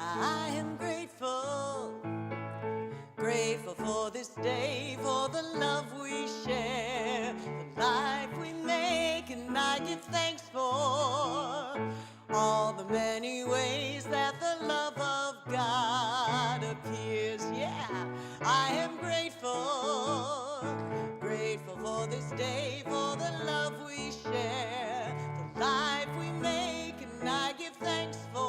I am grateful, grateful for this day, for the love we share, the life we make, and I give thanks for all the many ways that the love of God appears. Yeah, I am grateful, grateful for this day, for the love we share, the life we make, and I give thanks for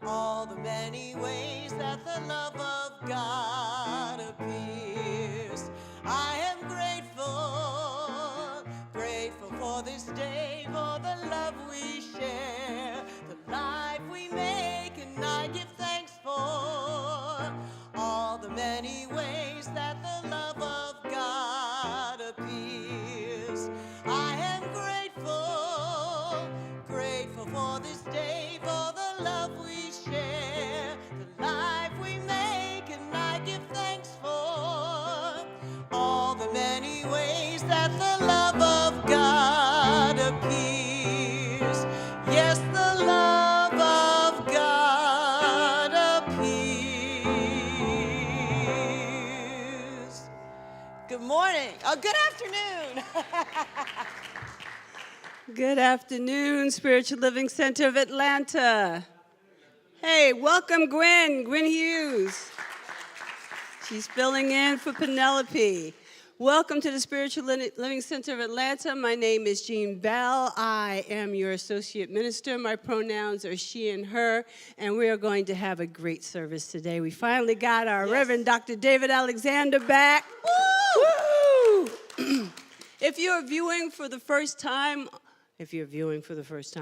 all the many ways that the love of God appears. I am grateful, grateful for this day, for the love we share, the life we make, and I give thanks for all the many ways that the love of God appears. I am grateful, grateful for this day, for the love we share, the life we make, and I give thanks for all the many ways that the love of God appears. Yes, the love of God appears. Good morning. Oh, good afternoon. Good afternoon, Spiritual Living Center of Atlanta. Hey, welcome Gwen Hughes. She's filling in for Penelope. Welcome to the Spiritual Living Center of Atlanta. My name is Jean Bell. I am your associate minister. My pronouns are she and her, and we are going to have a great service today. We finally got our Reverend Dr. David Alexander back. Woo! Woo! If you're viewing for the first time, if you're visiting for the first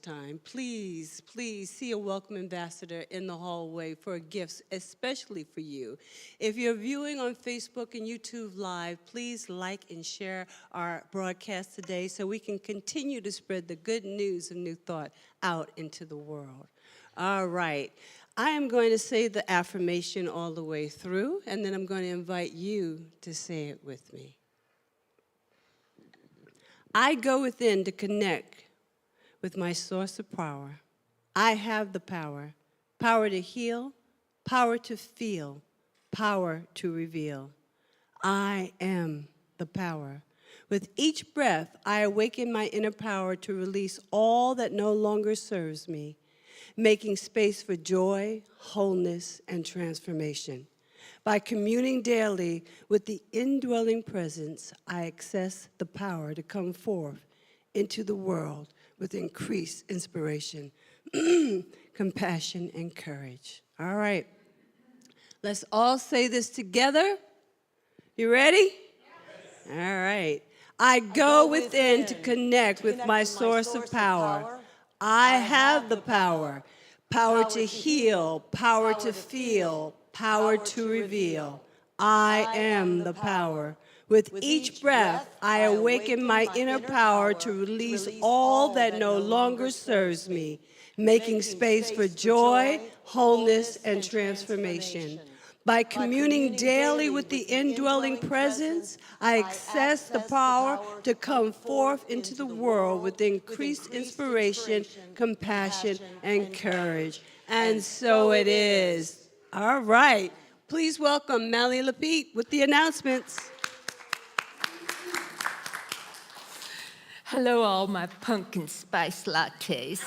time, please see a welcome ambassador in the hallway for gifts, especially for you. If you're viewing on Facebook and YouTube Live, please like and share our broadcast today so we can continue to spread the good news of New Thought out into the world. All right. I am going to say the affirmation all the way through, and then I'm going to invite you to say it with me. I go within to connect with my source of power. I have the power, power to heal, power to feel, power to reveal. I am the power. With each breath, I awaken my inner power to release all that no longer serves me, making space for joy, wholeness, and transformation. By communing daily with the indwelling presence, I access the power to come forth into the world with increased inspiration, compassion, and courage. All right. Let's all say this together. You ready? Yes. All right. I go within to connect with my source of power. I have the power. Power to heal, power to feel, power to reveal. I am the power. With each breath, I awaken my inner power to release all that no longer serves me, making space for joy, wholeness, and transformation. By communing daily with the indwelling presence, I access the power to come forth into the world with increased inspiration, compassion, and courage. And so it is. All right. Please welcome Mally Lapete with the announcements. Hello, all my pumpkin spice lattes.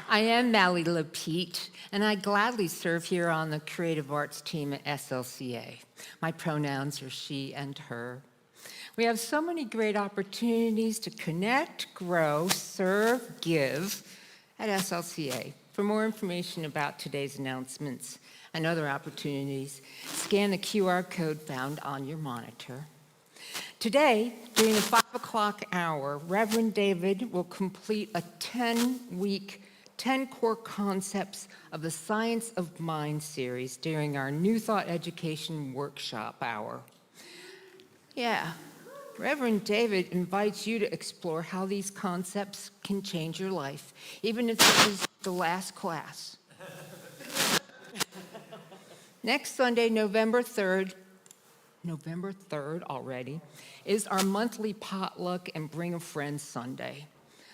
I am Mally Lapete, and I gladly serve here on the creative arts team at SLCA. My pronouns are she and her. We have so many great opportunities to connect, grow, serve, give at SLCA. For more information about today's announcements and other opportunities, scan the QR code found on your monitor. Today, during the 5 o'clock hour, Reverend David will complete a 10-week, 10 core concepts of the Science of Mind series during our New Thought Education Workshop hour. Yeah, Reverend David invites you to explore how these concepts can change your life, even if this is the last class. Next Sunday, November 3rd already, is our monthly potluck and Bring a Friend Sunday.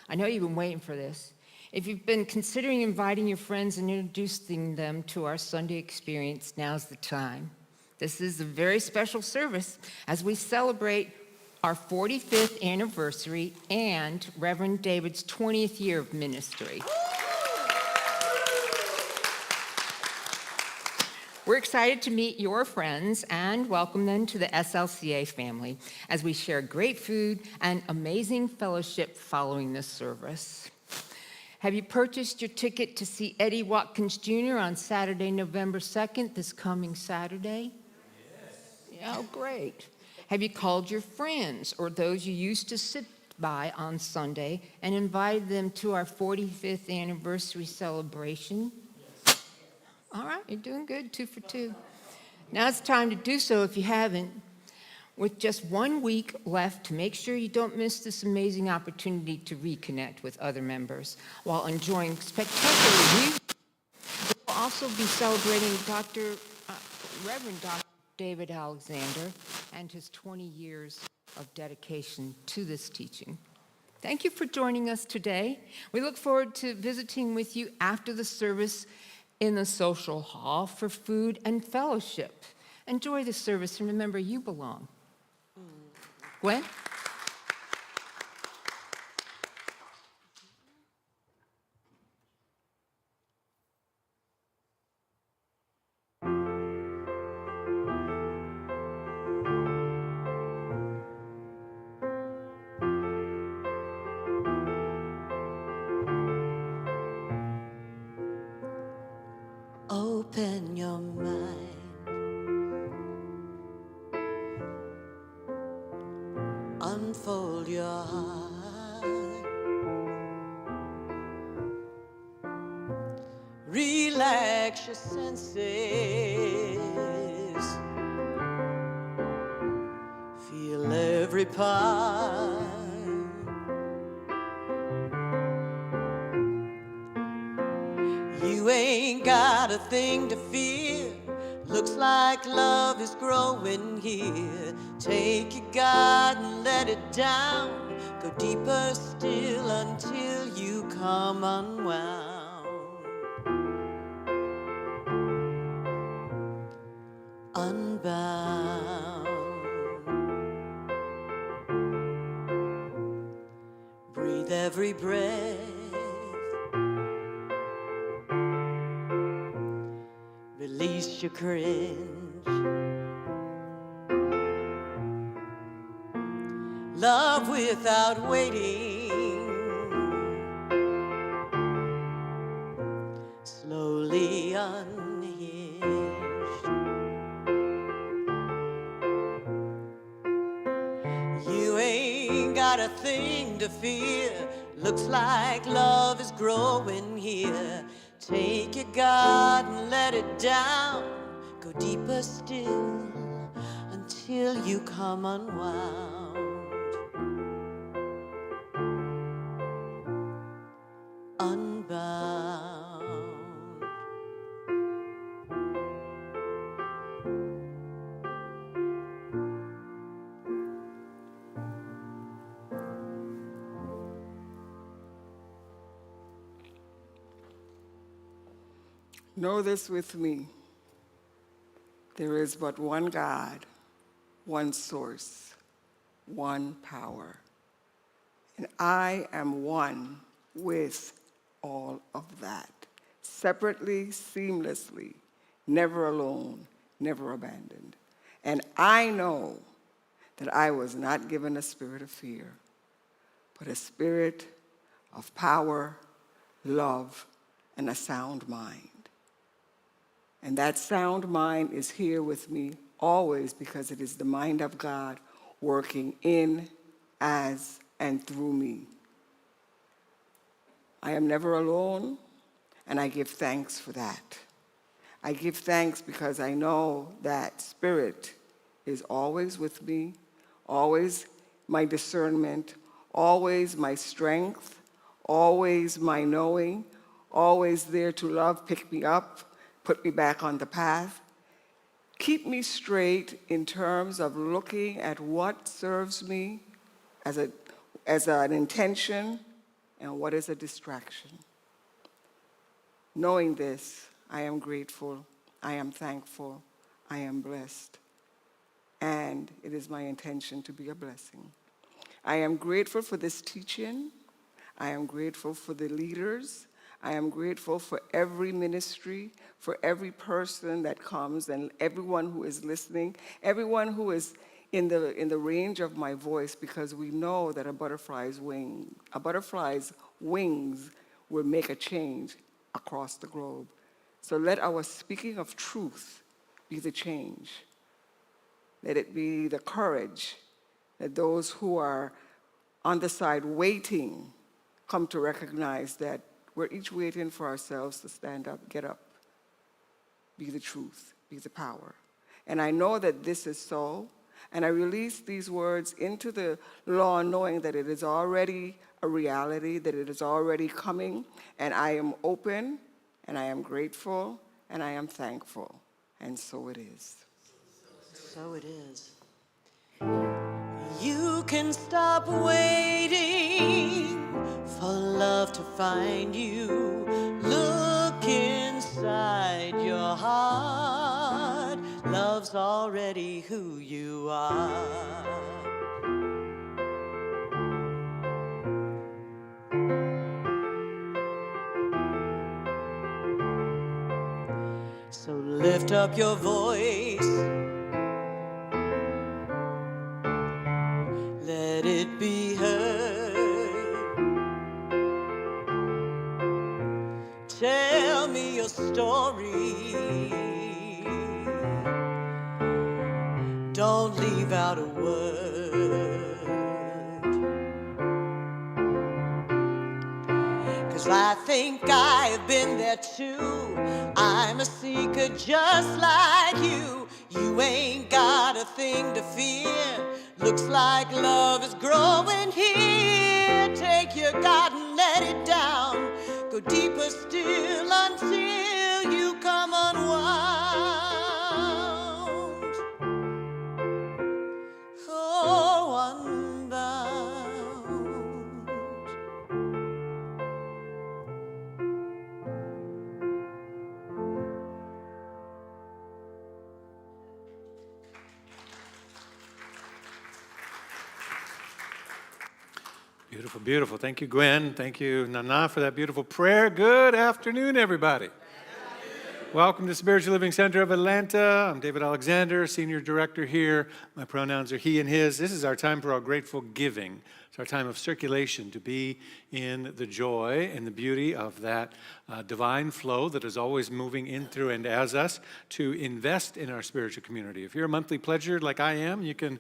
I know you've been waiting for this. If you've been considering inviting your friends and introducing them to our Sunday experience, now's the time. This is a very special service as we celebrate our 45th anniversary and Reverend David's 20th year of ministry. We're excited to meet your friends and welcome them to the SLCA family as we share great food and amazing fellowship following this service. Have you purchased your ticket to see Eddie Watkins Jr. on Saturday, November 2nd, this coming Saturday? Yes. Oh, great. Have you called your friends or those you used to sit by on Sunday and invited them to our 45th anniversary celebration? Yes. All right, you're doing good, 2 for 2. Now it's time to do so if you haven't. With just 1 week left to make sure you don't miss this amazing opportunity to reconnect with other members while enjoying spectacular music. We'll also be celebrating Reverend Dr. David Alexander and his 20 years of dedication to this teaching. Thank you for joining us today. We look forward to visiting with you after the service in the social hall for food and fellowship. Enjoy the service and remember you belong. Gwen? Open your mind. Unfold your heart. Relax your senses. Feel every part. You ain't got a thing to fear. Looks like love is growing here. Take your guard and let it down. Go deeper still until you come unwound. Unbound. Breathe every breath. Release your cringe. Love without waiting. Slowly unhinged. You ain't got a thing to fear. Looks like love is growing here. Take your guard and let it down. Go deeper still until you come unwound. Unbound. Know this with me. There is but one God, one source, one power. And I am one with all of that. Separately, seamlessly, never alone, never abandoned. And I know that I was not given a spirit of fear, but a spirit of power, love, and a sound mind. And that sound mind is here with me always because it is the mind of God working in, as, and through me. I am never alone, and I give thanks for that. I give thanks because I know that Spirit is always with me, always my discernment, always my strength, always my knowing, always there to love, pick me up, put me back on the path. Keep me straight in terms of looking at what serves me as an intention and what is a distraction. Knowing this, I am grateful, I am thankful, I am blessed, and it is my intention to be a blessing. I am grateful for this teaching. I am grateful for the leaders. I am grateful for every ministry, for every person that comes and everyone who is listening, everyone who is in the range of my voice, because we know that a butterfly's wings will make a change across the globe. So let our speaking of truth be the change. Let it be the courage that those who are on the side waiting come to recognize that we're each waiting for ourselves to stand up, get up, be the truth, be the power. And I know that this is so, and I release these words into the law knowing that it is already a reality, that it is already coming, and I am open, and I am grateful, and I am thankful, and so it is. So it is. You can stop waiting for love to find you. Look inside your heart. Love's already who you are. So lift up your voice. Let it be heard. Tell me your story. Don't leave out a word. 'Cause I think I've been there too. I'm a seeker just like you. You ain't got a thing to fear. Looks like love is growing here. Take your God and let it down. Go deeper still until you come unwound. Oh, unbound. Beautiful, beautiful. Thank you, Gwen. Thank you, Nana, for that beautiful prayer. Good afternoon, everybody. Welcome to Spiritual Living Center of Atlanta. I'm David Alexander, Senior Director here. My pronouns are he and his. This is our time for our grateful giving. It's our time of circulation to be in the joy and the beauty of that divine flow that is always moving in, through, and as us, to invest in our spiritual community. If you're a monthly pledger like I am, you can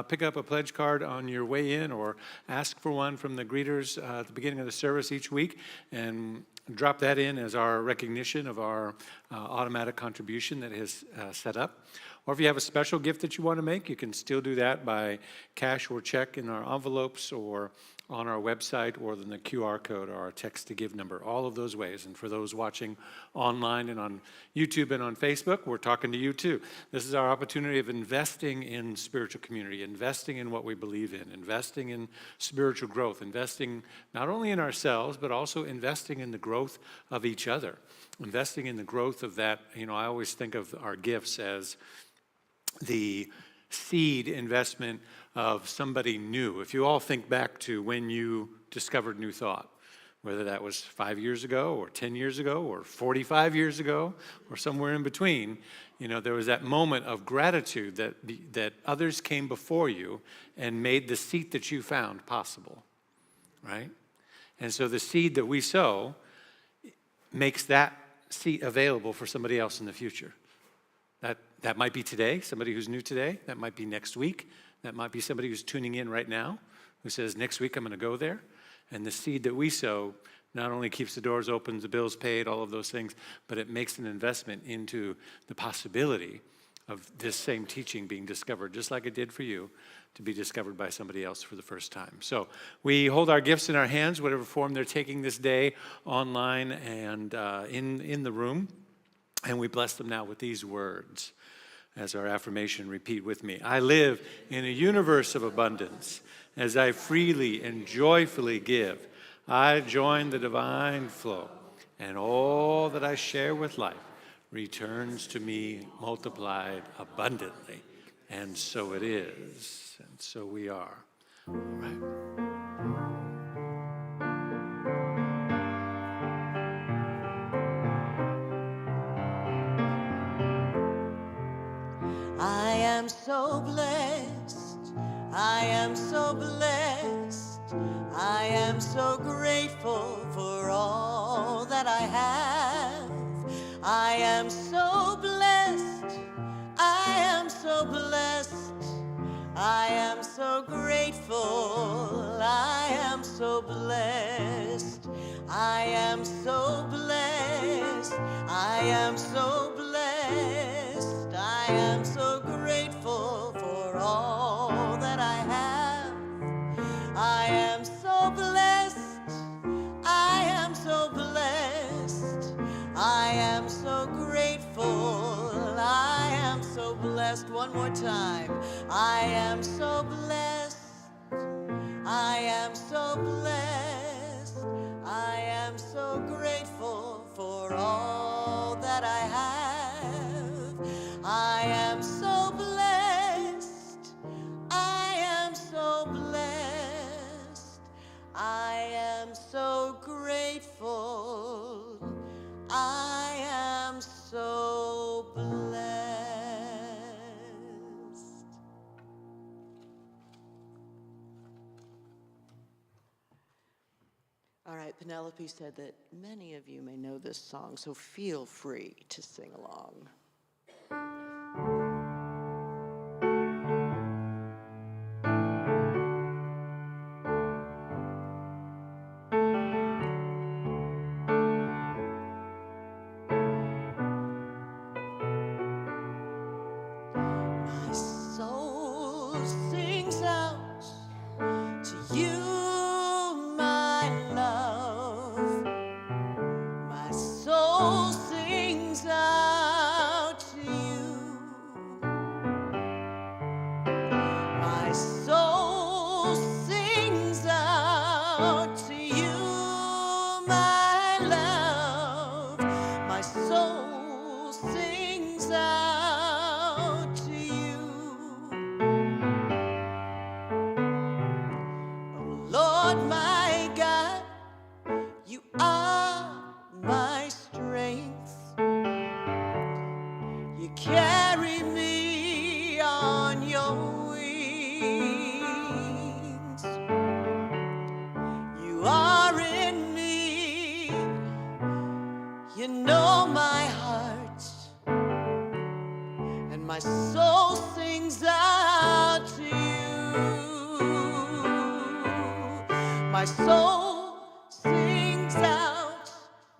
pick up a pledge card on your way in or ask for one from the greeters at the beginning of the service each week, and drop that in as our recognition of our automatic contribution that is set up. Or if you have a special gift that you want to make, you can still do that by cash or check in our envelopes or on our website, or then the QR code or our text to give number, all of those ways. And for those watching online and on YouTube and on Facebook, we're talking to you too. This is our opportunity of investing in spiritual community, investing in what we believe in, investing in spiritual growth, investing not only in ourselves, but also investing in the growth of each other, investing in the growth of that. You know, I always think of our gifts as the seed investment of somebody new. If you all think back to when you discovered New Thought, whether that was 5 years ago or 10 years ago or 45 years ago or somewhere in between, you know, there was that moment of gratitude that others came before you and made the seat that you found possible, right? And so the seed that we sow makes that seat available for somebody else in the future. That might be today, somebody who's new today. That might be next week. That might be somebody who's tuning in right now who says, next week I'm going to go there. And the seed that we sow not only keeps the doors open, the bills paid, all of those things, but it makes an investment into the possibility of this same teaching being discovered, just like it did for you, to be discovered by somebody else for the first time. So we hold our gifts in our hands, whatever form they're taking this day, online and in the room. And we bless them now with these words. As our affirmation, repeat with me. I live in a universe of abundance. As I freely and joyfully give, I join the divine flow. and all that I share with life returns to me multiplied abundantly. And so it is, and so we are. All right. I am so blessed, I am so blessed, I am so grateful for all that I have. I am so blessed, I am so blessed, I am so grateful, I am so blessed, I am so blessed, I am so blessed, I am so grateful for all that I have. I am so blessed, I am so blessed, I am so grateful, I am so blessed. One more time. I am so blessed, I am so blessed, I am so grateful for all that I have. I am so blessed, I am so blessed, I am so grateful, I am so blessed. All right, Penelope said that many of you may know this song, so feel free to sing along. My soul sings out to you, my love. My soul sings out to you. My soul sings out to you, my love. My soul sings out to you. Oh Lord, my God, you are my strength. You carry me on your wings. You are in me. You know my heart. And my soul sings out to you. My soul sings out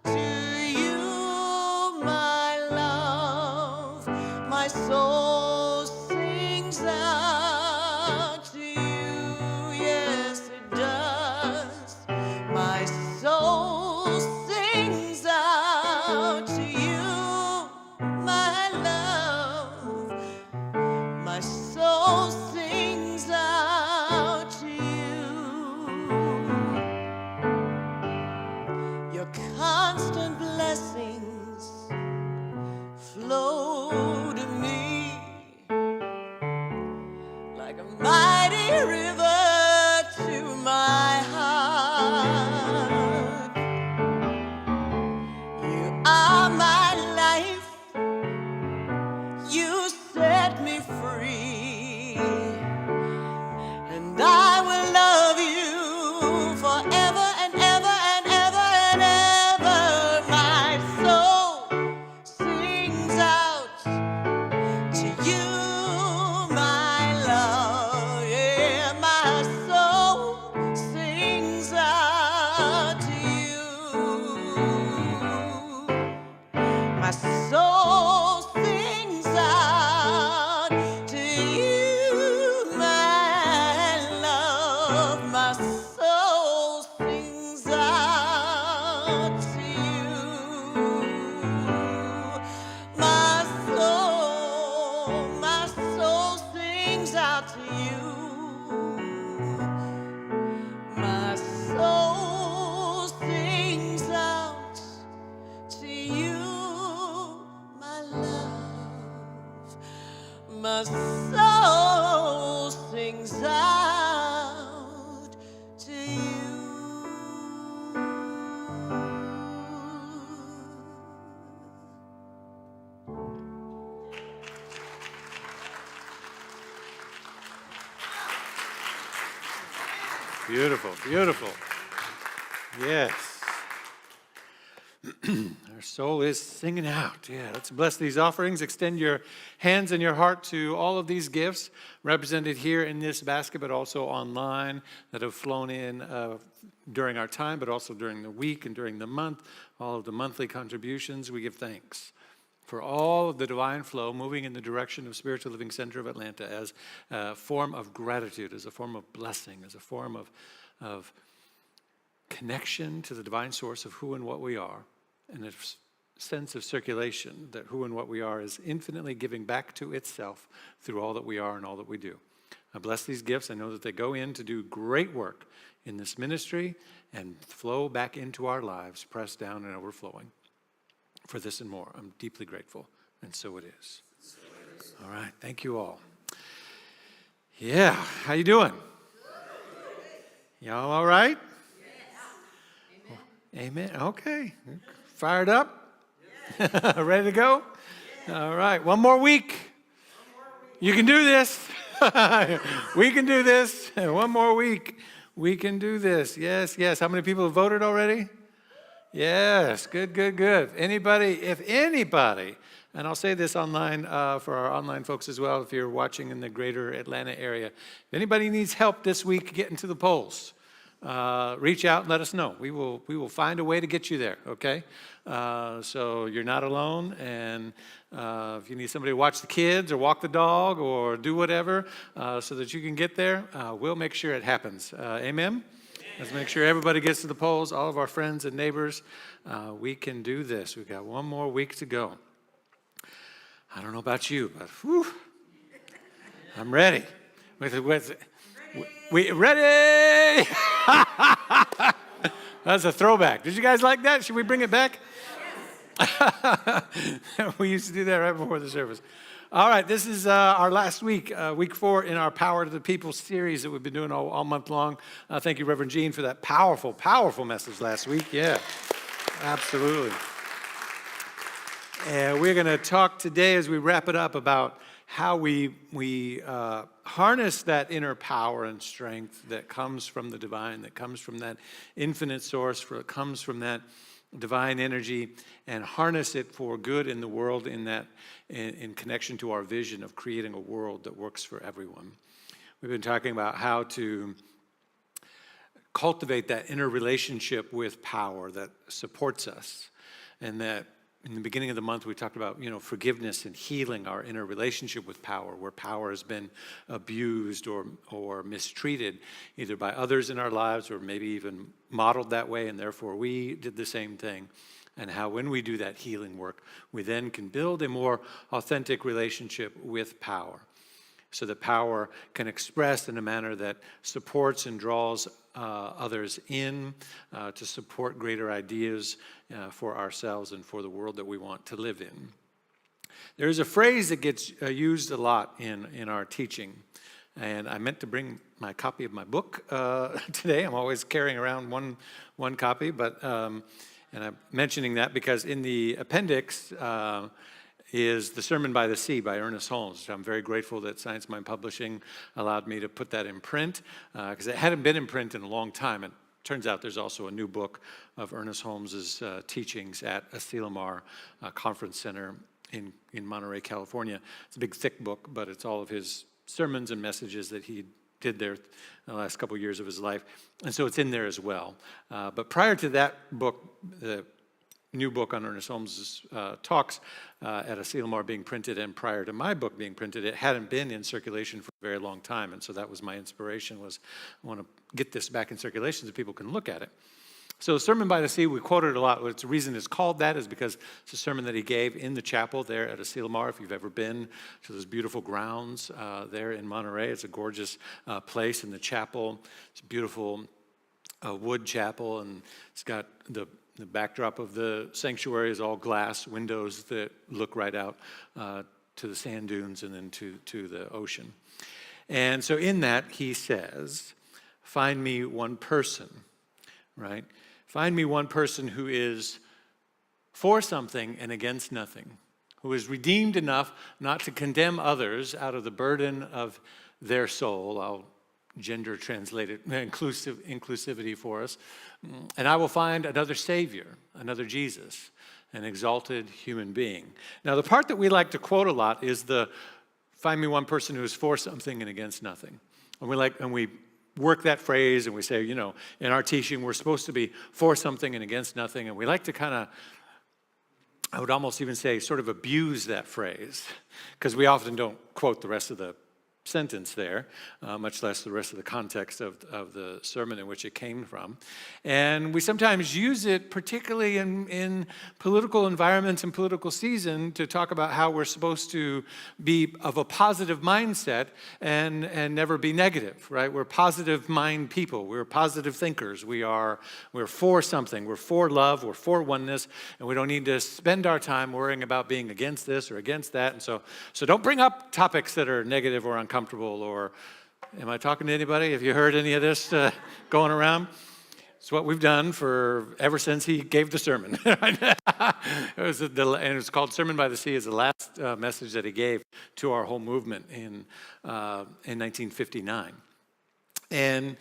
to you, my love. My soul sings out to you, yes it does. My soul sings out to you, my love. My soul sings out to you. my soul sings out to you. Beautiful, beautiful. Yes. Our soul is singing out. Yeah, let's bless these offerings. Extend your hands and your heart to all of these gifts represented here in this basket, but also online that have flown in during our time, but also during the week and during the month. All of the monthly contributions, we give thanks for all of the divine flow moving in the direction of Spiritual Living Center of Atlanta as a form of gratitude, as a form of blessing, as a form of connection to the divine source of who and what we are, and a sense of circulation that who and what we are is infinitely giving back to itself through all that we are and all that we do. I bless these gifts. I know that they go in to do great work in this ministry and flow back into our lives, pressed down and overflowing. For this and more, I'm deeply grateful, and so it is. All right, thank you all. Yeah, how you doing? Y'all all right? Yes. Amen. Okay. Fired up? Yes. Ready to go? Yes. All right, one more week. You can do this. We can do this. One more week. We can do this. Yes, yes. How many people have voted already? Yes, good, good, good. If anybody, and I'll say this online for our online folks as well, if you're watching in the greater Atlanta area, if anybody needs help this week getting to the polls, reach out and let us know. We will find a way to get you there, okay? So you're not alone, and if you need somebody to watch the kids or walk the dog or do whatever so that you can get there, we'll make sure it happens. Amen? Let's make sure everybody gets to the polls, all of our friends and neighbors. We can do this. We've got one more week to go. I don't know about you, but whew, I'm ready. We ready? That's a throwback. Did you guys like that? Should we bring it back? Yes. We used to do that right before the service. All right, this is our last week, week 4 in our Power to the People series that we've been doing all month long. Thank you, Reverend Gene, for that powerful, powerful message last week. Yeah, absolutely. And we're going to talk today as we wrap it up about how we harness that inner power and strength that comes from the divine, that comes from that infinite source, that comes from that divine energy, and harness it for good in the world in connection to our vision of creating a world that works for everyone. We've been talking about how to cultivate that inner relationship with power that supports us, and that in the beginning of the month we talked about forgiveness and healing our inner relationship with power, where power has been abused or mistreated either by others in our lives or maybe even modeled that way, and therefore we did the same thing. And how when we do that healing work, we then can build a more authentic relationship with power, so that power can express in a manner that supports and draws others in to support greater ideas for ourselves and for the world that we want to live in. There's a phrase that gets used a lot in our teaching, and I meant to bring my copy of my book today. I'm always carrying around one copy, but and I'm mentioning that because in the appendix is The Sermon by the Sea by Ernest Holmes. I'm very grateful that Science Mind Publishing allowed me to put that in print because it hadn't been in print in a long time. And it turns out there's also a new book of Ernest Holmes's teachings at SLCA Conference Center in Monterey, California. It's a big, thick book, but it's all of his sermons and messages that he did there the last couple of years of his life. And so it's in there as well. But prior to that book, the new book on Ernest Holmes' talks at SLCA being printed, and prior to my book being printed, it hadn't been in circulation for a very long time. And so that was my inspiration, was I want to get this back in circulation so people can look at it. So the Sermon by the Sea, we quoted it a lot. The reason it's called that is because it's a sermon that he gave in the chapel there at SLCA. If you've ever been to those beautiful grounds there in Monterey, it's a gorgeous place in the chapel. It's a beautiful wood chapel, and it's got the backdrop of the sanctuary is all glass windows that look right out to the sand dunes and then to the ocean. And so in that, he says, find me one person, right? Find me one person who is for something and against nothing, who is redeemed enough not to condemn others out of the burden of their soul. I'll gender translate it, inclusivity for us. And I will find another Savior, another Jesus, an exalted human being. Now, the part that we like to quote a lot is the find me one person who is for something and against nothing. And we work that phrase and we say, in our teaching, we're supposed to be for something and against nothing. And we like to kind of, I would almost even say, sort of abuse that phrase, because we often don't quote the rest of the sentence there, much less the rest of the context of the sermon in which it came from. And we sometimes use it, particularly in political environments and political season, to talk about how we're supposed to be of a positive mindset and never be negative, right? We're positive mind people. We're positive thinkers. We're for something. We're for love. We're for oneness. And we don't need to spend our time worrying about being against this or against that. And so don't bring up topics that are negative or uncomfortable. Or am I talking to anybody? Have you heard any of this going around? It's what we've done ever since he gave the sermon. And it's called Sermon by the Sea. Is the last message that he gave to our whole movement in 1959. And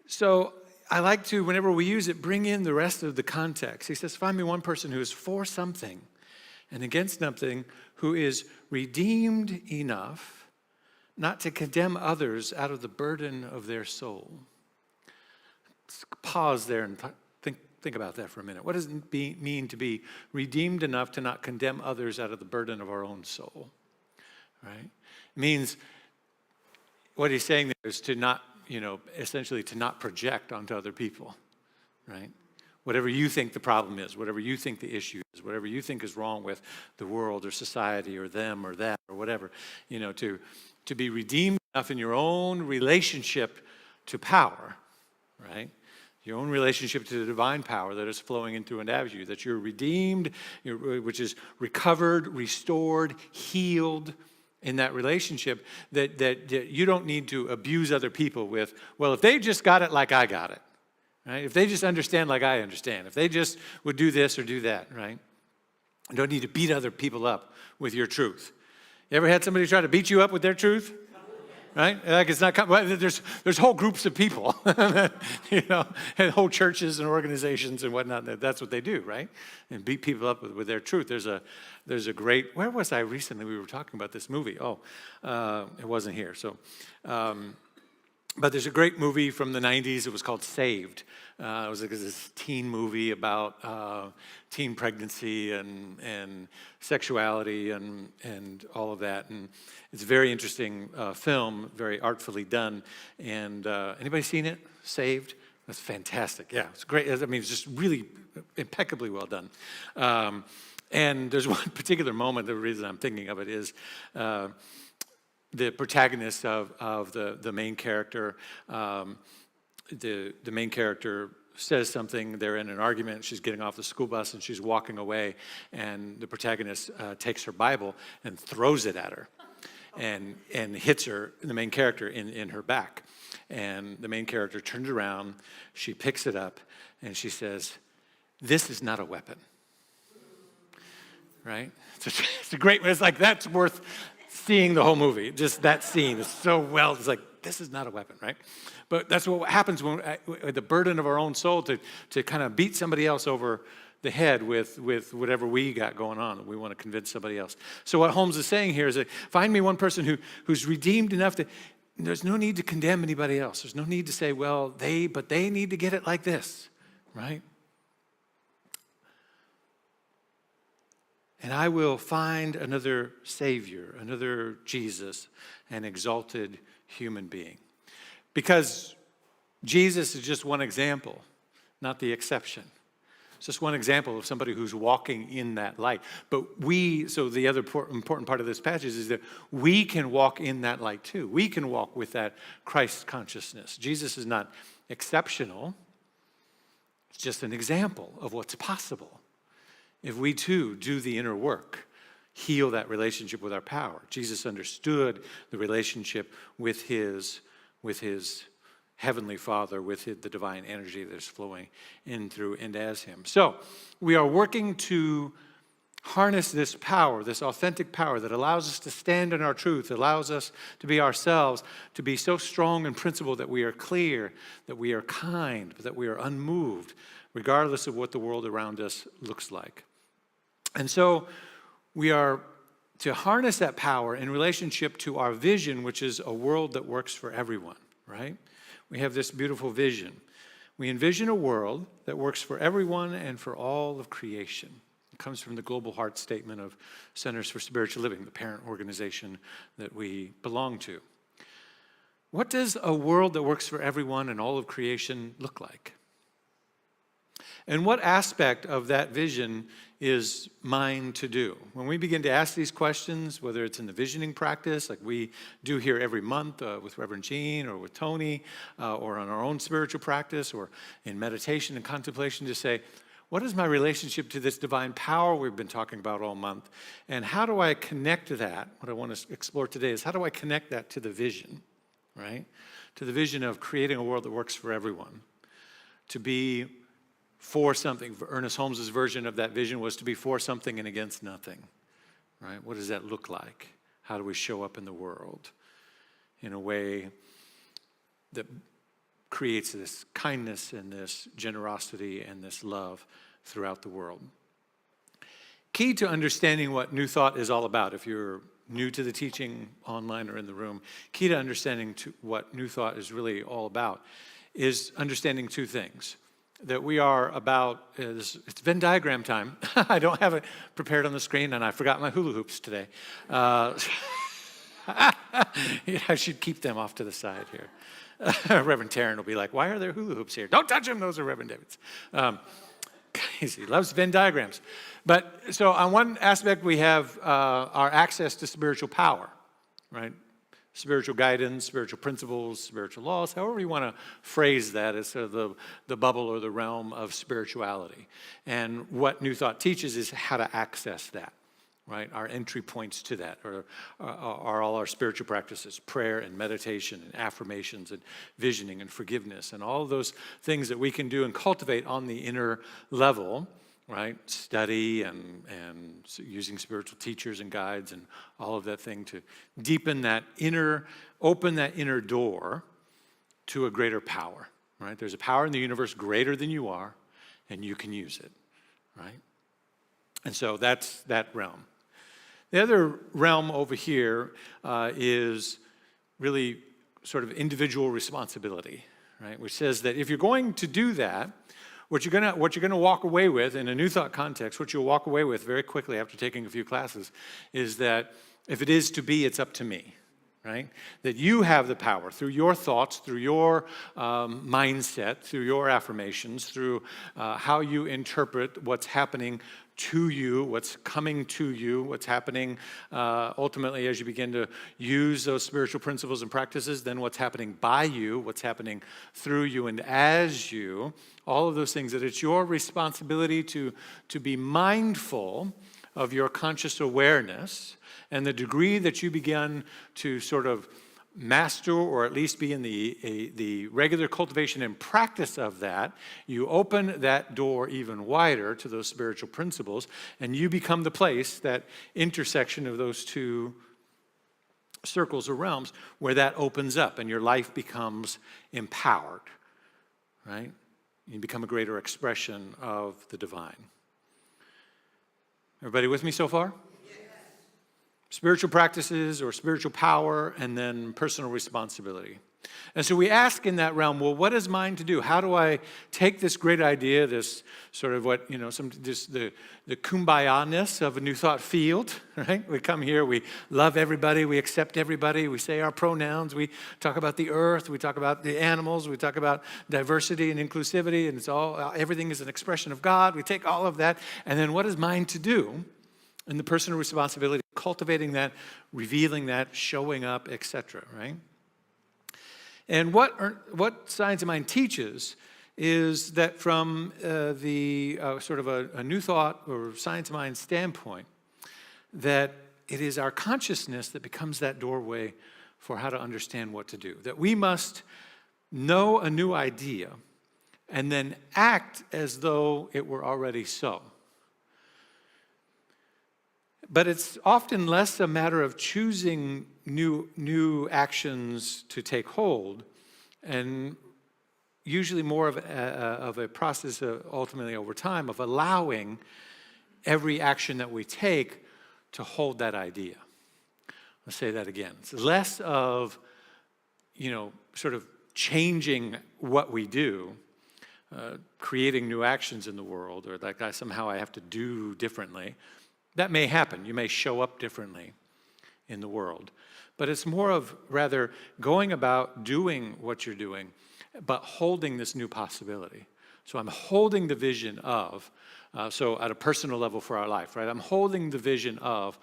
so I like to, whenever we use it, bring in the rest of the context. He says, find me one person who is for something and against nothing, who is redeemed enough not to condemn others out of the burden of their soul. Let's pause there and think about that for a minute. What does it mean to be redeemed enough to not condemn others out of the burden of our own soul? Right? It means, what he's saying there is to not, essentially to not project onto other people, right? Whatever you think the problem is, whatever you think the issue is, whatever you think is wrong with the world or society or them or that or whatever, to be redeemed enough in your own relationship to power, right? Your own relationship to the divine power that is flowing into and out of you, that you're redeemed, which is recovered, restored, healed in that relationship, that you don't need to abuse other people with, well, if they just got it like I got it, right? If they just understand like I understand, if they just would do this or do that, right? You don't need to beat other people up with your truth. You ever had somebody try to beat you up with their truth? Right? Like it's not, there's whole groups of people, and whole churches and organizations and whatnot. That's what they do, right? And beat people up with their truth. There's a great, where was I recently? We were talking about this movie. It wasn't here. So, but there's a great movie from the 90s. It was called Saved. It was like this teen movie about teen pregnancy and sexuality and all of that. And it's a very interesting film, very artfully done. And anybody seen it? Saved? That's fantastic. Yeah, it's great. I mean, it's just really impeccably well done. And there's one particular moment, the reason I'm thinking of it is the protagonist of the main character, the main character says something, they're in an argument, she's getting off the school bus and she's walking away, and the protagonist takes her Bible and throws it at her and hits her, the main character, in her back. And the main character turns around, she picks it up, and she says, "This is not a weapon." Right? It's a great, it's like, that's worth seeing the whole movie. Just that scene is so well, it's like, this is not a weapon, right? But that's what happens when the burden of our own soul to kind of beat somebody else over the head with whatever we got going on that we want to convince somebody else. So what Holmes is saying here is that find me one person who's redeemed enough that there's no need to condemn anybody else. There's no need to say, well, they need to get it like this, right? And I will find another Savior, another Jesus, an exalted human being. Because Jesus is just one example, not the exception. It's just one example of somebody who's walking in that light. But so the other important part of this passage is that we can walk in that light too. We can walk with that Christ consciousness. Jesus is not exceptional. It's just an example of what's possible if we too do the inner work, heal that relationship with our power. Jesus understood the relationship with his heavenly Father, with the divine energy that is flowing in, through, and as him. So we are working to harness this power, this authentic power that allows us to stand in our truth, that allows us to be ourselves, to be so strong in principle that we are clear, that we are kind, that we are unmoved, regardless of what the world around us looks like. And so we are to harness that power in relationship to our vision, which is a world that works for everyone, right? We have this beautiful vision. We envision a world that works for everyone and for all of creation. It comes from the Global Heart Statement of Centers for Spiritual Living, the parent organization that we belong to. What does a world that works for everyone and all of creation look like? And what aspect of that vision is mine to do? When we begin to ask these questions, whether it's in the visioning practice, like we do here every month with Reverend Jean or with Tony, or on our own spiritual practice, or in meditation and contemplation, to say, what is my relationship to this divine power we've been talking about all month? And how do I connect that? What I want to explore today is how do I connect that to the vision, right? To the vision of creating a world that works for everyone. To be for something. Ernest Holmes' version of that vision was to be for something and against nothing, right? What does that look like? How do we show up in the world in a way that creates this kindness and this generosity and this love throughout the world? Key to understanding what New Thought is all about, if you're new to the teaching online or in the room, key to understanding what New Thought is really all about is understanding two things. That we are about, it's Venn diagram time. I don't have it prepared on the screen, and I forgot my hula hoops today. I should keep them off to the side here. Reverend Taryn will be like, why are there hula hoops here? Don't touch them, those are Reverend David's. He loves Venn diagrams. But so on one aspect, we have our access to spiritual power, right? Spiritual guidance, spiritual principles, spiritual laws, however you want to phrase that, is sort of the bubble or the realm of spirituality. And what New Thought teaches is how to access that, right? Our entry points to that are all our spiritual practices, prayer and meditation and affirmations and visioning and forgiveness and all of those things that we can do and cultivate on the inner level, right? Study and using spiritual teachers and guides and all of that thing to deepen that open that inner door to a greater power, right? There's a power in the universe greater than you are, and you can use it, right? And so that's that realm. The other realm over here is really sort of individual responsibility, right? Which says that if you're going to do that, what you're gonna walk away with in a New Thought context, what you'll walk away with very quickly after taking a few classes, is that if it is to be, it's up to me, right? That you have the power through your thoughts, through your mindset, through your affirmations, through how you interpret what's happening to you, what's coming to you, what's happening ultimately as you begin to use those spiritual principles and practices, then what's happening by you, what's happening through you and as you, all of those things, that it's your responsibility to be mindful of your conscious awareness and the degree that you begin to sort of master or at least be in the regular cultivation and practice of that, you open that door even wider to those spiritual principles, and you become the place, that intersection of those two circles or realms, where that opens up and your life becomes empowered, right? You become a greater expression of the divine. Everybody with me so far? Spiritual practices or spiritual power, and then personal responsibility. And so we ask in that realm, well, what is mine to do? How do I take this great idea, this sort of what, the kumbaya-ness of a New Thought field, right? We come here, we love everybody, we accept everybody, we say our pronouns, we talk about the earth, we talk about the animals, we talk about diversity and inclusivity, and everything is an expression of God. We take all of that, and then what is mine to do? And the personal responsibility, cultivating that, revealing that, showing up, etc., right? And what Science of Mind teaches is that from the sort of a New Thought or Science of Mind standpoint, that it is our consciousness that becomes that doorway for how to understand what to do. That we must know a new idea and then act as though it were already so. But it's often less a matter of choosing new actions to take hold, and usually more of a process ultimately over time of allowing every action that we take to hold that idea. Let's say that again. It's less of, sort of changing what we do, creating new actions in the world, or like somehow I have to do differently. That may happen. You may show up differently in the world. But it's more of rather going about doing what you're doing, but holding this new possibility. So I'm holding the vision of, so at a personal level for our life, right? I'm holding the vision of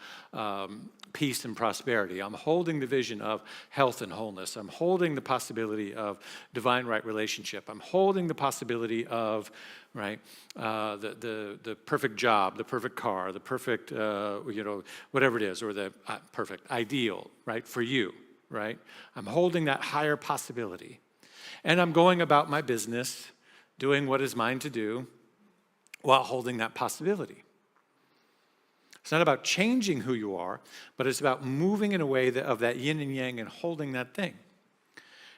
peace and prosperity. I'm holding the vision of health and wholeness. I'm holding the possibility of divine right relationship. I'm holding the possibility of, right, the perfect job, the perfect car, the perfect, whatever it is, or the perfect ideal, right, for you, right? I'm holding that higher possibility. And I'm going about my business, doing what is mine to do, while holding that possibility. It's not about changing who you are, but it's about moving in a way of that yin and yang and holding that thing.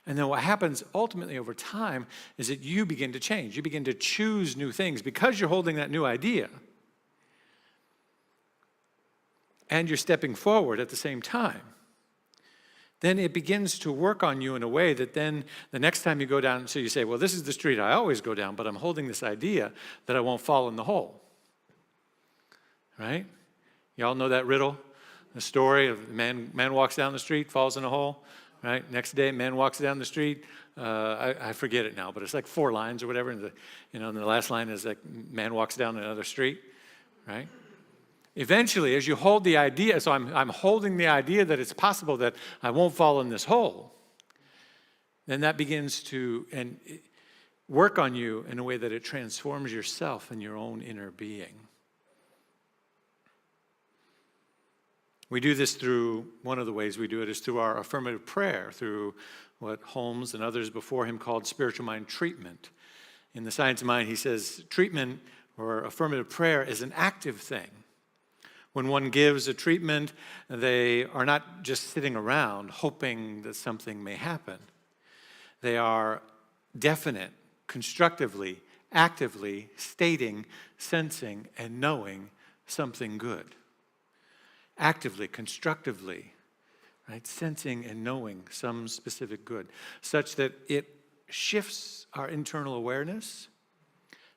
And then what happens ultimately over time is that you begin to change. You begin to choose new things because you're holding that new idea. And you're stepping forward at the same time. Then it begins to work on you in a way that then the next time you go down, so you say, well, this is the street I always go down, but I'm holding this idea that I won't fall in the hole. Right? Y'all know that riddle? The story of man walks down the street, falls in a hole. Right? Next day, man walks down the street. I forget it now, but it's like 4 lines or whatever. And the last line is like, man walks down another street. Right? Eventually, as you hold the idea, so I'm holding the idea that it's possible that I won't fall in this hole, then that begins to work on you in a way that it transforms yourself and your own inner being. We do this through, one of the ways we do it is through our affirmative prayer, through what Holmes and others before him called spiritual mind treatment. In The Science of Mind, he says treatment or affirmative prayer is an active thing. When one gives a treatment, they are not just sitting around hoping that something may happen. They are definite, constructively, actively stating, sensing, and knowing something good. Actively, constructively, right? Sensing and knowing some specific good, such that it shifts our internal awareness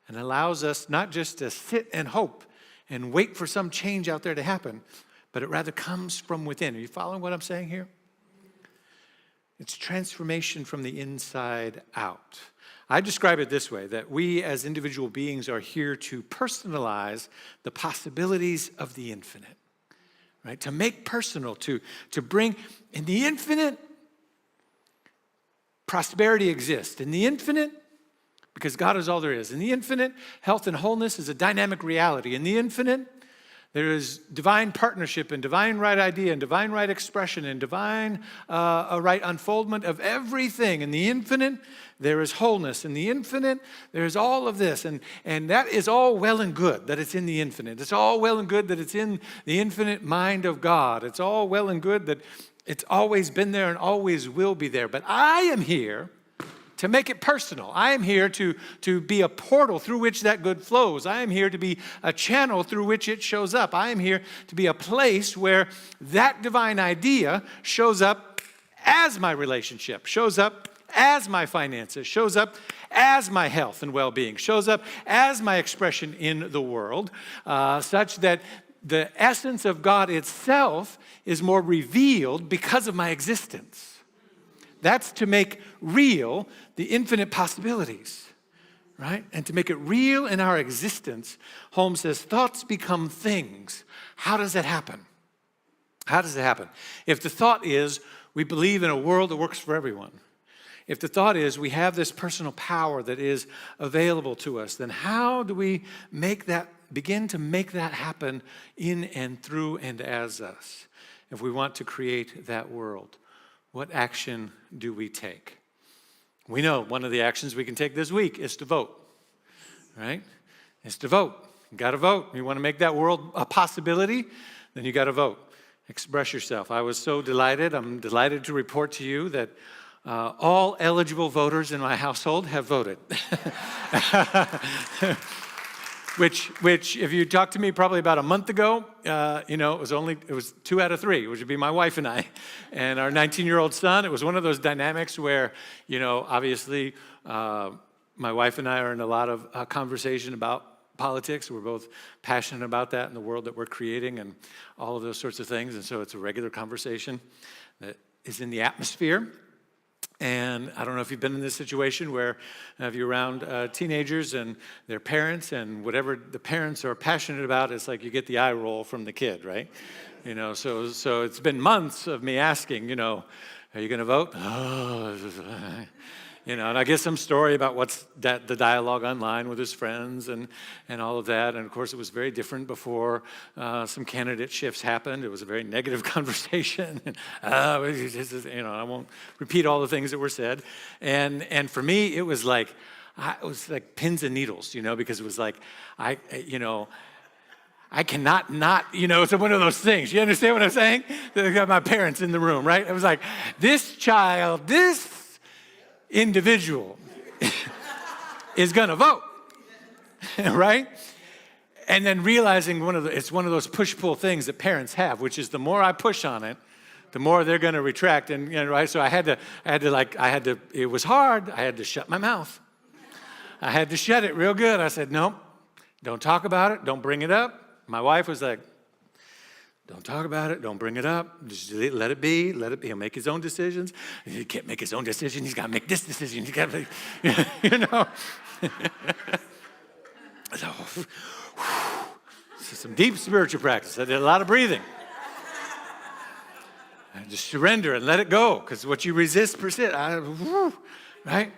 and allows us not just to sit and hope and wait for some change out there to happen, but it rather comes from within. Are you following what I'm saying here? It's transformation from the inside out. I describe it this way, that we as individual beings are here to personalize the possibilities of the infinite, right? To make personal, to bring, in the infinite, prosperity exists. In the infinite, because God is all there is. In the infinite, health and wholeness is a dynamic reality. In the infinite, there is divine partnership and divine right idea and divine right expression and divine right unfoldment of everything. In the infinite, there is wholeness. In the infinite, there is all of this. And that is all well and good that it's in the infinite. It's all well and good that it's in the infinite mind of God. It's all well and good that it's always been there and always will be there. But I am here to make it personal. I am here to be a portal through which that good flows. I am here to be a channel through which it shows up. I am here to be a place where that divine idea shows up as my relationship, shows up as my finances, shows up as my health and well-being, shows up as my expression in the world, such that the essence of God itself is more revealed because of my existence. That's to make real the infinite possibilities, right? And to make it real in our existence, Holmes says, thoughts become things. How does that happen? How does it happen? If the thought is we believe in a world that works for everyone, if the thought is we have this personal power that is available to us, then how do we make that begin to make that happen in and through and as us. If we want to create that world, what action do we take? We know one of the actions we can take this week is to vote, right? It's to vote. You got to vote. You want to make that world a possibility, then you got to vote. Express yourself. I was so delighted. I'm delighted to report to you that all eligible voters in my household have voted. Which, if you talked to me probably about a month ago, it was 2 out of 3, which would be my wife and I, and our 19-year-old son. It was one of those dynamics where, obviously, my wife and I are in a lot of conversation about politics. We're both passionate about that and the world that we're creating and all of those sorts of things. And so it's a regular conversation that is in the atmosphere. And I don't know if you've been in this situation where if you're around teenagers and their parents and whatever the parents are passionate about, it's like you get the eye roll from the kid, right? So it's been months of me asking, are you going to vote? And I get some story about what's the dialogue online with his friends and all of that. And of course, it was very different before some candidate shifts happened. It was a very negative conversation. And, I won't repeat all the things that were said. And for me, it was like pins and needles, because it was like, I cannot not, it's one of those things. You understand what I'm saying? I got my parents in the room, right? It was like, this individual is going to vote, right? And then realizing it's one of those push-pull things that parents have, which is the more I push on it, the more they're going to retract. And right, so I had to. It was hard. I had to shut my mouth. I had to shut it real good. I said, nope, don't talk about it. Don't bring it up. My wife was like, don't talk about it. Don't bring it up. Just let it be. Let it be. He'll make his own decisions. He can't make his own decision. He's got to make this decision. He's got to, So, this is some deep spiritual practice. I did a lot of breathing. I just surrender and let it go, because what you resist persists. Right?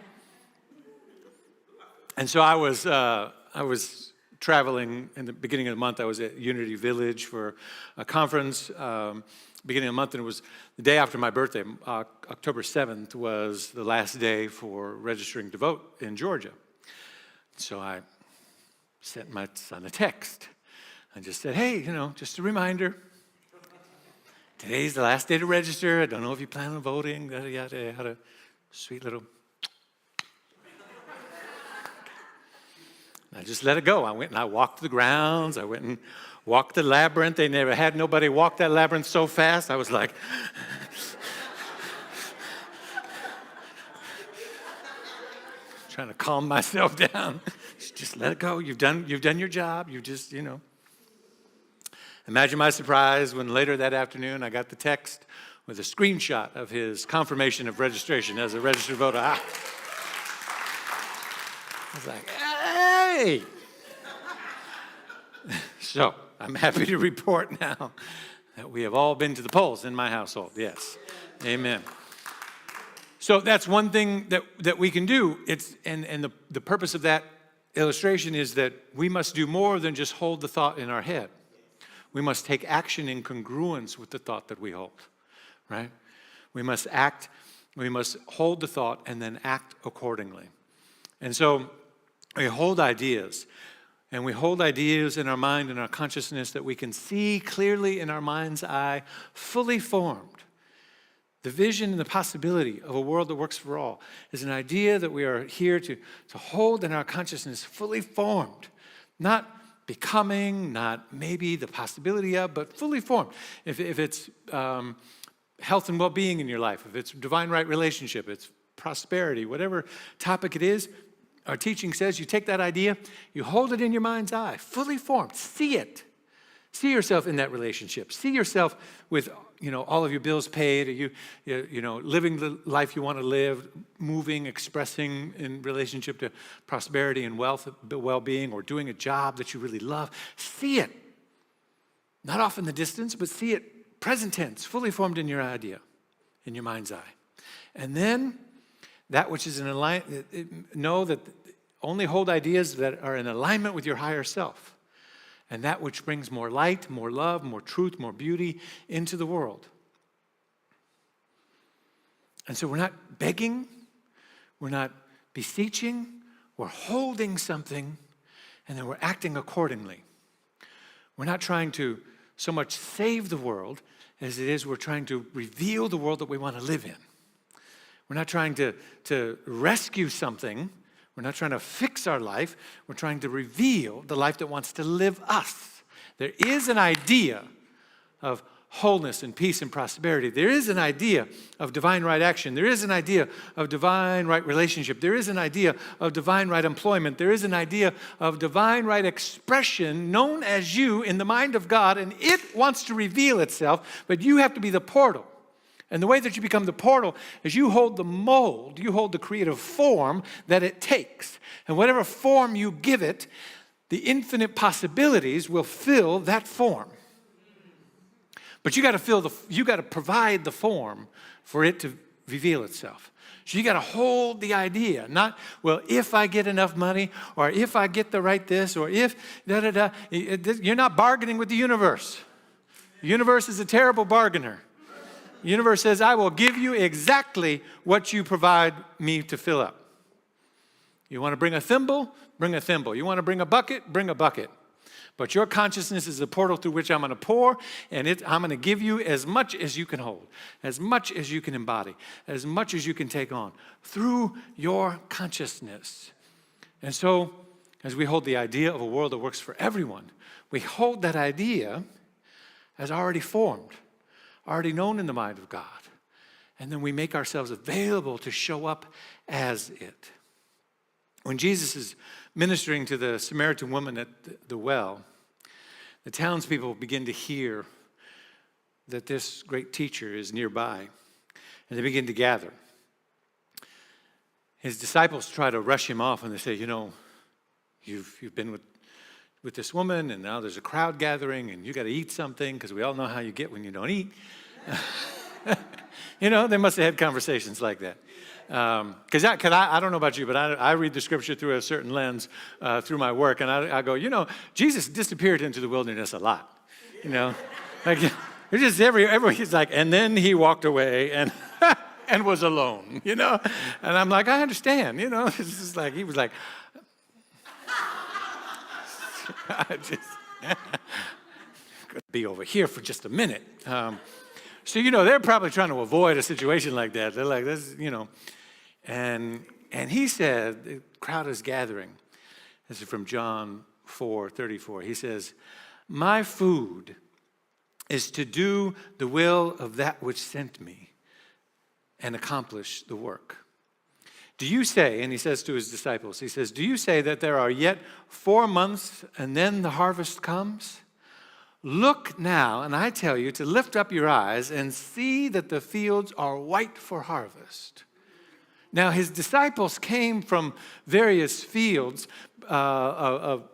And so I was traveling in the beginning of the month. I was at Unity Village for a conference beginning of the month, and it was the day after my birthday. October 7th was the last day for registering to vote in Georgia. So I sent my son a text. I just said, hey, just a reminder. Today's the last day to register. I don't know if you plan on voting. Yada, yada. I had a sweet little... I just let it go. I went and I walked the grounds. I went and walked the labyrinth. They never had nobody walk that labyrinth so fast. I was like, trying to calm myself down. Just let it go. You've done your job. You just, Imagine my surprise when later that afternoon I got the text with a screenshot of his confirmation of registration as a registered voter. I was like, hey! So I'm happy to report now that we have all been to the polls in my household. Yes. Amen. So that's one thing that we can do. And the purpose of that illustration is that we must do more than just hold the thought in our head. We must take action in congruence with the thought that we hold, right? We must act, we must hold the thought and then act accordingly. And so we hold ideas, and we hold ideas in our mind and our consciousness that we can see clearly in our mind's eye, fully formed. The vision and the possibility of a world that works for all is an idea that we are here to hold in our consciousness, fully formed. Not becoming, not maybe the possibility of, but fully formed. If it's health and well-being in your life, if it's divine right relationship, it's prosperity, whatever topic it is, our teaching says you take that idea, you hold it in your mind's eye, fully formed, see it. See yourself in that relationship. See yourself with, all of your bills paid, or living the life you want to live, moving, expressing in relationship to prosperity and wealth, well-being, or doing a job that you really love. See it. Not off in the distance, but see it present tense, fully formed in your idea, in your mind's eye. And then that which is in alignment, know that only hold ideas that are in alignment with your higher self. and that which brings more light, more love, more truth, more beauty into the world. And so we're not begging, we're not beseeching, we're holding something, and then we're acting accordingly. We're not trying to so much save the world as it is we're trying to reveal the world that we want to live in. We're not trying to rescue something. We're not trying to fix our life. We're trying to reveal the life that wants to live us. There is an idea of wholeness and peace and prosperity. There is an idea of divine right action. There is an idea of divine right relationship. There is an idea of divine right employment. There is an idea of divine right expression known as you in the mind of God, and it wants to reveal itself, but you have to be the portal. And the way that you become the portal is you hold the mold, you hold the creative form that it takes. And whatever form you give it, the infinite possibilities will fill that form. But you got to provide the form for it to reveal itself. So you got to hold the idea, not, well, if I get enough money, or if I get the right this, or if da-da-da. You're not bargaining with the universe. The universe is a terrible bargainer. The universe says, I will give you exactly what you provide me to fill up. You want to bring a thimble? Bring a thimble. You want to bring a bucket? Bring a bucket. But your consciousness is the portal through which I'm going to pour, and I'm going to give you as much as you can hold, as much as you can embody, as much as you can take on through your consciousness. And so, as we hold the idea of a world that works for everyone, we hold that idea as already formed, already known in the mind of God. And then we make ourselves available to show up as it. When Jesus is ministering to the Samaritan woman at the well, the townspeople begin to hear that this great teacher is nearby, and they begin to gather. His disciples try to rush him off, and they say, you know, you've been with this woman, and now there's a crowd gathering, and you got to eat something, because we all know how you get when you don't eat. You know, they must have had conversations like that. Because I don't know about you, but I read the scripture through a certain lens through my work, and I go, you know, Jesus disappeared into the wilderness a lot. You know, like it's just he's like, and then he walked away and and was alone. You know, and I'm like, I understand. You know, it's just like he was like, I just could be over here for just a minute. So, you know, they're probably trying to avoid a situation like that. They're like, this, you know. And he said, the crowd is gathering. This is from John 4:34. He says, my food is to do the will of that which sent me and accomplish the work. Do you say, and he says to his disciples, he says, do you say that there are yet 4 months and then the harvest comes? Look now, and I tell you to lift up your eyes and see that the fields are white for harvest. Now, his disciples came from various fields, pun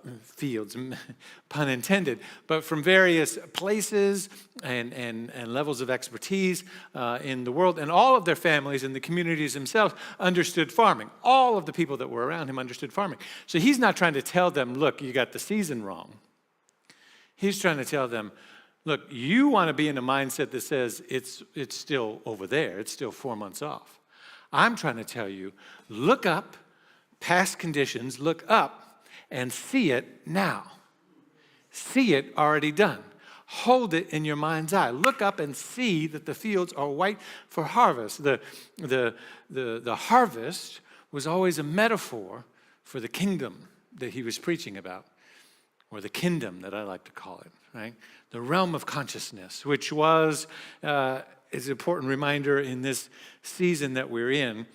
intended, but from various places and levels of expertise in the world. And all of their families and the communities themselves understood farming. All of the people that were around him understood farming. So he's not trying to tell them, look, you got the season wrong. He's trying to tell them, look, you want to be in a mindset that says it's still over there. It's still 4 months off. I'm trying to tell you, look up, past conditions, look up and see it now. See it already done. Hold it in your mind's eye. Look up and see that the fields are white for harvest. The harvest was always a metaphor for the kingdom that he was preaching about. Or the kingdom that I like to call it, right? The realm of consciousness, which is an important reminder in this season that we're in,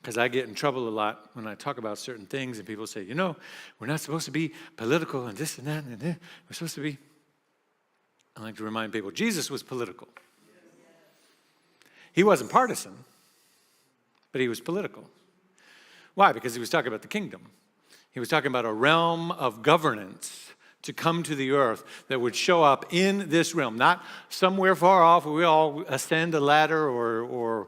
because I get in trouble a lot when I talk about certain things, and people say, you know, we're not supposed to be political and this and that, and we're supposed to be. I like to remind people, Jesus was political. He wasn't partisan, but he was political. Why? Because he was talking about the kingdom. He was talking about a realm of governance to come to the earth that would show up in this realm, not somewhere far off where we all ascend a ladder or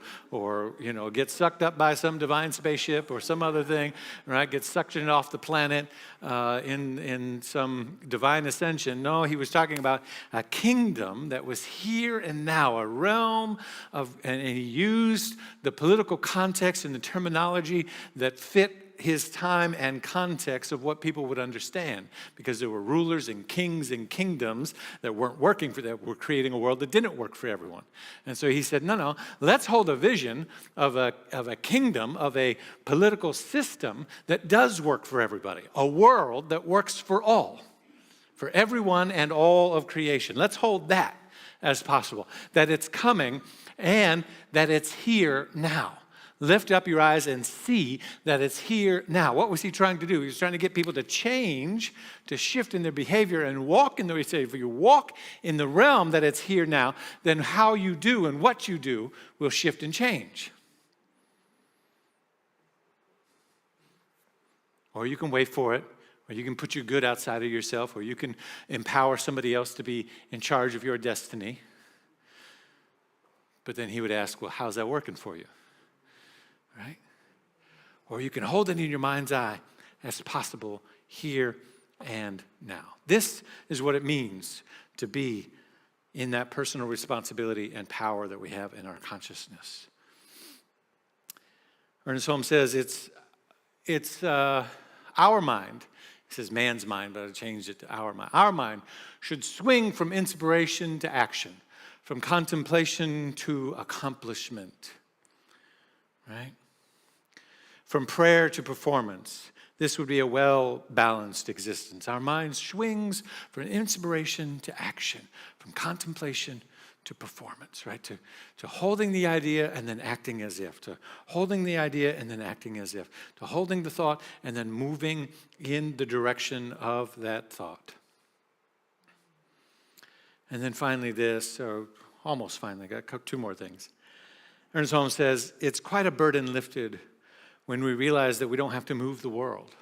get sucked up by some divine spaceship or some other thing, right? Get suctioned off the planet in some divine ascension. No, he was talking about a kingdom that was here and now, a realm of, and he used the political context and the terminology that fit his time and context of what people would understand, because there were rulers and kings and kingdoms that weren't working for that, were creating a world that didn't work for everyone. And so he said, no, let's hold a vision of a kingdom, of a political system that does work for everybody, a world that works for all, for everyone and all of creation. Let's hold that as possible, that it's coming and that it's here now. Lift up your eyes and see that it's here now. What was he trying to do? He was trying to get people to change, to shift in their behavior and walk in the, he said, if you walk in the realm that it's here now, then how you do and what you do will shift and change. Or you can wait for it, or you can put your good outside of yourself, or you can empower somebody else to be in charge of your destiny. But then he would ask, well, how's that working for you? Right? Or you can hold it in your mind's eye as possible here and now. This is what it means to be in that personal responsibility and power that we have in our consciousness. Ernest Holmes says it's our mind. He says man's mind, but I changed it to our mind. Our mind should swing from inspiration to action, from contemplation to accomplishment. Right? From prayer to performance. This would be a well-balanced existence. Our mind swings from inspiration to action, from contemplation to performance, right? To holding the idea and then acting as if, to holding the idea and then acting as if, to holding the thought and then moving in the direction of that thought. And then finally this, or almost finally, I got two more things. Ernest Holmes says, it's quite a burden lifted when we realize that we don't have to move the world.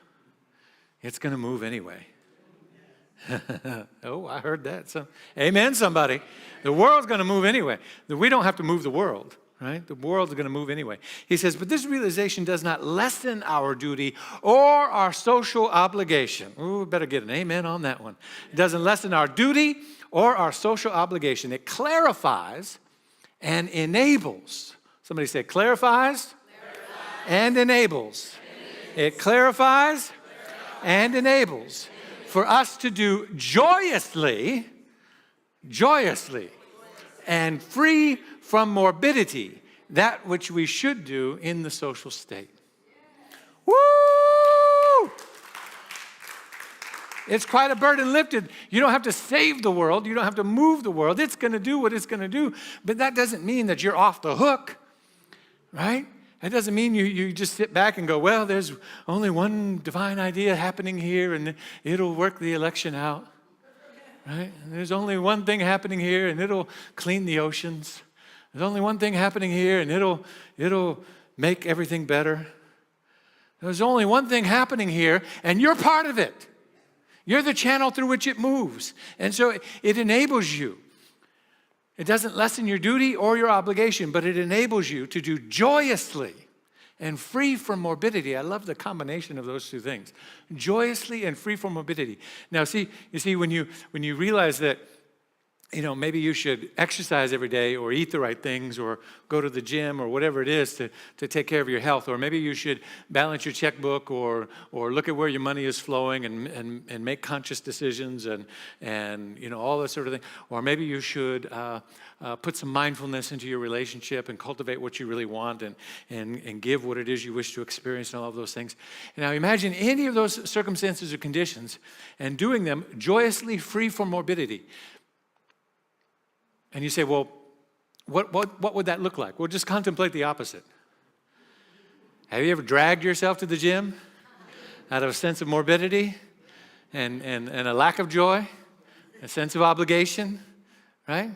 It's going to move anyway. Oh, I heard that. So, amen, somebody. The world's going to move anyway. We don't have to move the world, right? The world's going to move anyway. He says, but this realization does not lessen our duty or our social obligation. Ooh, we better get an amen on that one. It doesn't lessen our duty or our social obligation. It clarifies and enables. Somebody say clarifies and enables. It clarifies and enables for us to do joyously, and free from morbidity, that which we should do in the social state. Woo! It's quite a burden lifted. You don't have to save the world. You don't have to move the world. It's going to do what it's going to do. But that doesn't mean that you're off the hook, right? That doesn't mean you just sit back and go, well, there's only one divine idea happening here, and it'll work the election out, right? And there's only one thing happening here, and it'll clean the oceans. There's only one thing happening here, and it'll make everything better. There's only one thing happening here, and you're part of it. You're the channel through which it moves. And so it enables you. It doesn't lessen your duty or your obligation, but it enables you to do joyously and free from morbidity. I love the combination of those two things. Joyously and free from morbidity. Now, you see, when you realize that, maybe you should exercise every day or eat the right things or go to the gym or whatever it is to take care of your health. Or maybe you should balance your checkbook or look at where your money is flowing and make conscious decisions and all that sort of thing. Or maybe you should put some mindfulness into your relationship and cultivate what you really want and give what it is you wish to experience and all of those things. Now imagine any of those circumstances or conditions and doing them joyously free from morbidity. And you say, well, what would that look like? Well, just contemplate the opposite. Have you ever dragged yourself to the gym out of a sense of morbidity and a lack of joy, a sense of obligation, right?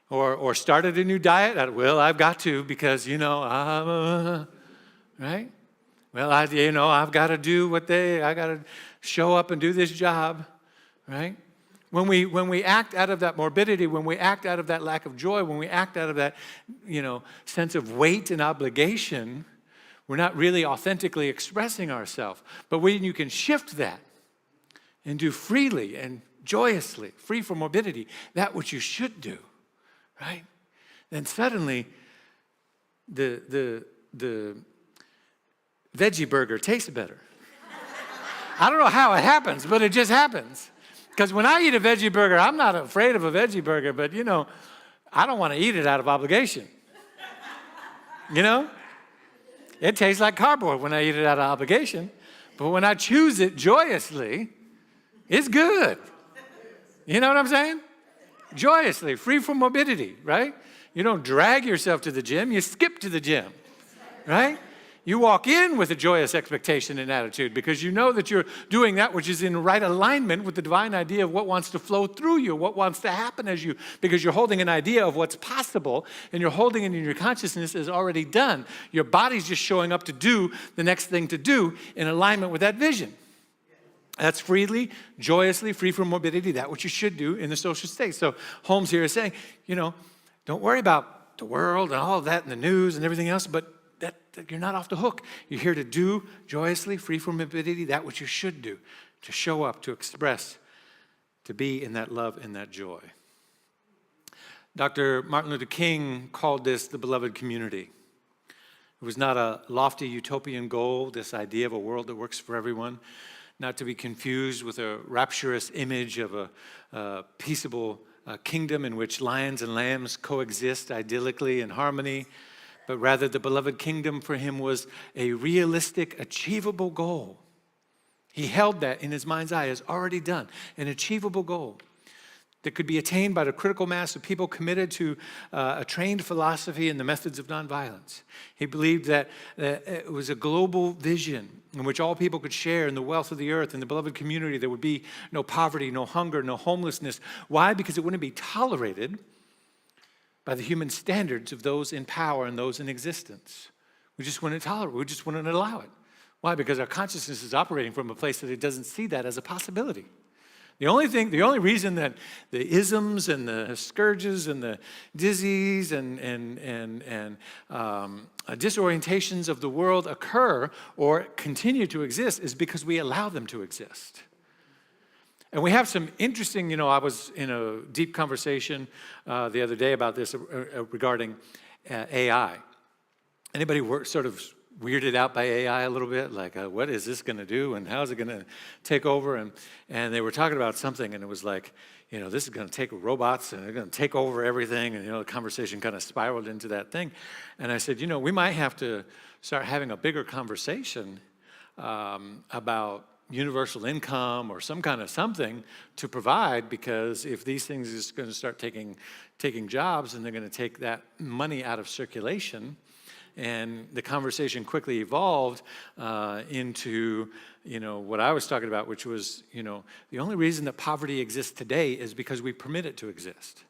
Or started a new diet? Well, I've got to because, right? Well, I've got to do I got to show up and do this job. right? When we act out of that morbidity, when we act out of that lack of joy, when we act out of that, sense of weight and obligation, we're not really authentically expressing ourselves. But when you can shift that and do freely and joyously, free from morbidity, that which you should do, right? Then suddenly the veggie burger tastes better. I don't know how it happens, but it just happens. Because when I eat a veggie burger, I'm not afraid of a veggie burger, but I don't want to eat it out of obligation. It tastes like cardboard when I eat it out of obligation, but when I choose it joyously, it's good. You know what I'm saying? Joyously, free from morbidity, right? You don't drag yourself to the gym, you skip to the gym, right? You walk in with a joyous expectation and attitude because you know that you're doing that which is in right alignment with the divine idea of what wants to flow through you, what wants to happen as you, because you're holding an idea of what's possible and you're holding it in your consciousness as already done. Your body's just showing up to do the next thing to do in alignment with that vision. That's freely, joyously, free from morbidity, that which you should do in the social state. So Holmes here is saying, don't worry about the world and all of that and the news and everything else, but that you're not off the hook. You're here to do joyously, free from morbidity, that which you should do, to show up, to express, to be in that love and that joy. Dr. Martin Luther King called this the beloved community. It was not a lofty utopian goal, this idea of a world that works for everyone, not to be confused with a rapturous image of a peaceable kingdom in which lions and lambs coexist idyllically in harmony, but rather the beloved kingdom for him was a realistic, achievable goal. He held that in his mind's eye as already done, an achievable goal that could be attained by the critical mass of people committed to a trained philosophy and the methods of nonviolence. He believed that it was a global vision in which all people could share in the wealth of the earth, in the beloved community. There would be no poverty, no hunger, no homelessness. Why? Because it wouldn't be tolerated by the human standards of those in power and those in existence. We just wouldn't tolerate it. We just wouldn't allow it. Why? Because our consciousness is operating from a place that it doesn't see that as a possibility. The only reason that the isms and the scourges and the disease and disorientations of the world occur or continue to exist is because we allow them to exist. And we have some interesting, I was in a deep conversation the other day about this regarding AI. Anybody sort of weirded out by AI a little bit? Like, what is this going to do and how is it going to take over? And they were talking about something and it was like, this is going to take robots and they're going to take over everything. And, the conversation kind of spiraled into that thing. And I said, we might have to start having a bigger conversation about universal income or some kind of something to provide, because if these things are just going to start taking jobs and they're going to take that money out of circulation. And the conversation quickly evolved into, what I was talking about, which was, the only reason that poverty exists today is because we permit it to exist.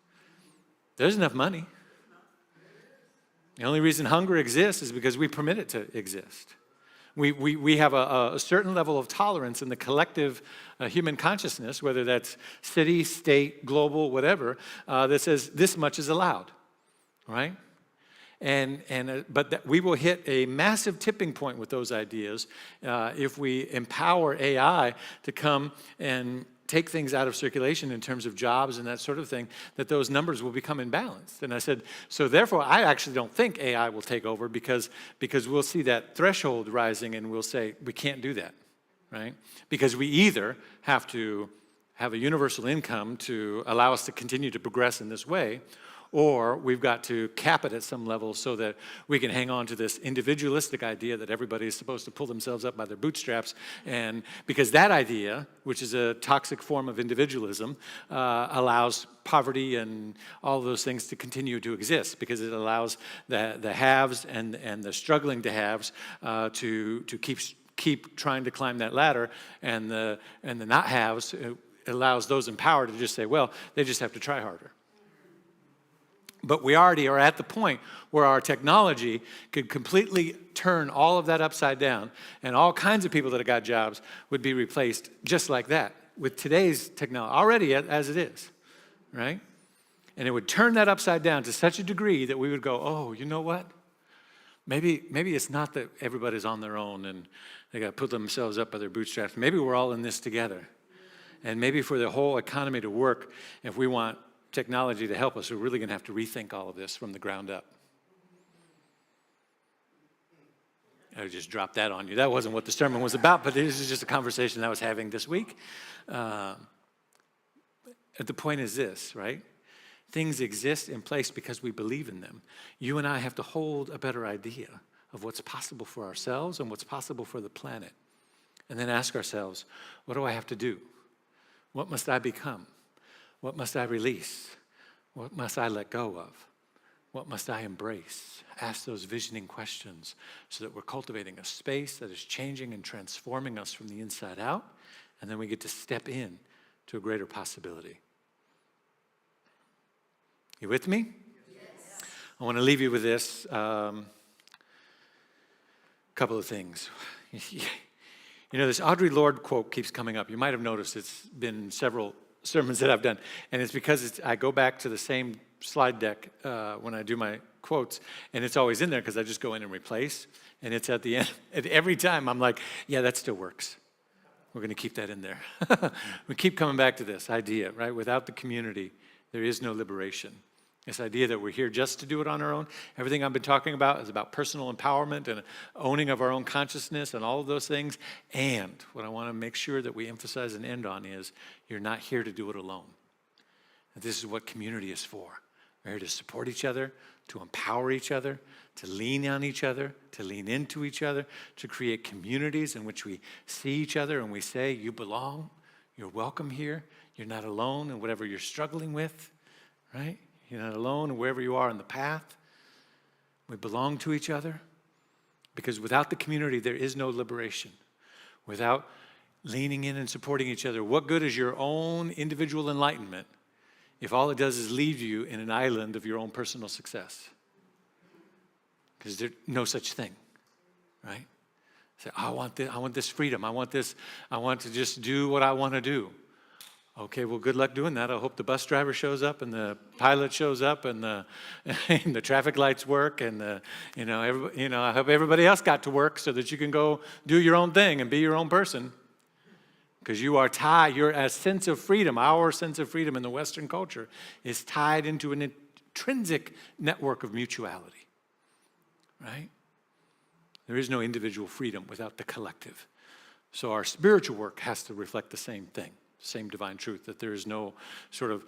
There's enough money. The only reason hunger exists is because we permit it to exist. We have a certain level of tolerance in the collective human consciousness, whether that's city, state, global, whatever, that says this much is allowed, right? But that we will hit a massive tipping point with those ideas if we empower AI to come and take things out of circulation in terms of jobs and that sort of thing, that those numbers will become imbalanced. And I said, so therefore, I actually don't think AI will take over because we'll see that threshold rising and we'll say, we can't do that, right? Because we either have to have a universal income to allow us to continue to progress in this way, or we've got to cap it at some level so that we can hang on to this individualistic idea that everybody is supposed to pull themselves up by their bootstraps. And because that idea, which is a toxic form of individualism, allows poverty and all those things to continue to exist, because it allows the haves and the struggling to haves to keep trying to climb that ladder, and the not haves allows those in power to just say, well, they just have to try harder. But we already are at the point where our technology could completely turn all of that upside down, and all kinds of people that have got jobs would be replaced just like that with today's technology, already as it is, right? And it would turn that upside down to such a degree that we would go, oh, you know what? Maybe it's not that everybody's on their own and they got to put themselves up by their bootstraps. Maybe we're all in this together. And maybe for the whole economy to work, if we want technology to help us, we're really going to have to rethink all of this from the ground up. I just dropped that on you. That wasn't what the sermon was about, but this is just a conversation I was having this week. The point is this, right? Things exist in place because we believe in them. You and I have to hold a better idea of what's possible for ourselves and what's possible for the planet. And then ask ourselves, what do I have to do? What must I become? What must I release? What must I let go of? What must I embrace? Ask those visioning questions so that we're cultivating a space that is changing and transforming us from the inside out, and then we get to step in to a greater possibility. You with me? Yes. I want to leave you with this couple of things. You know, this Audre Lorde quote keeps coming up. You might have noticed it's been several sermons that I've done, and it's because I go back to the same slide deck when I do my quotes, and it's always in there because I just go in and replace, and it's at the end. And every time I'm like, yeah, that still works. We're going to keep that in there. We keep coming back to this idea, right? Without the community, there is no liberation. This idea that we're here just to do it on our own. Everything I've been talking about is about personal empowerment and owning of our own consciousness and all of those things. And what I want to make sure that we emphasize and end on is you're not here to do it alone. And this is what community is for. We're here to support each other, to empower each other, to lean on each other, to lean into each other, to create communities in which we see each other and we say, you belong, you're welcome here, you're not alone in whatever you're struggling with, right? You're not alone wherever you are in the path. We belong to each other because without the community, there is no liberation. Without leaning in and supporting each other, what good is your own individual enlightenment if all it does is leave you in an island of your own personal success? Because there's no such thing, right? Say, I want this freedom. I want to just do what I want to do. Okay, well, good luck doing that. I hope the bus driver shows up and the pilot shows up and the traffic lights work and I hope everybody else got to work so that you can go do your own thing and be your own person. Because you are tied, your sense of freedom, our sense of freedom in the Western culture is tied into an intrinsic network of mutuality, right? There is no individual freedom without the collective. So our spiritual work has to reflect the same thing. Same divine truth, that there is no sort of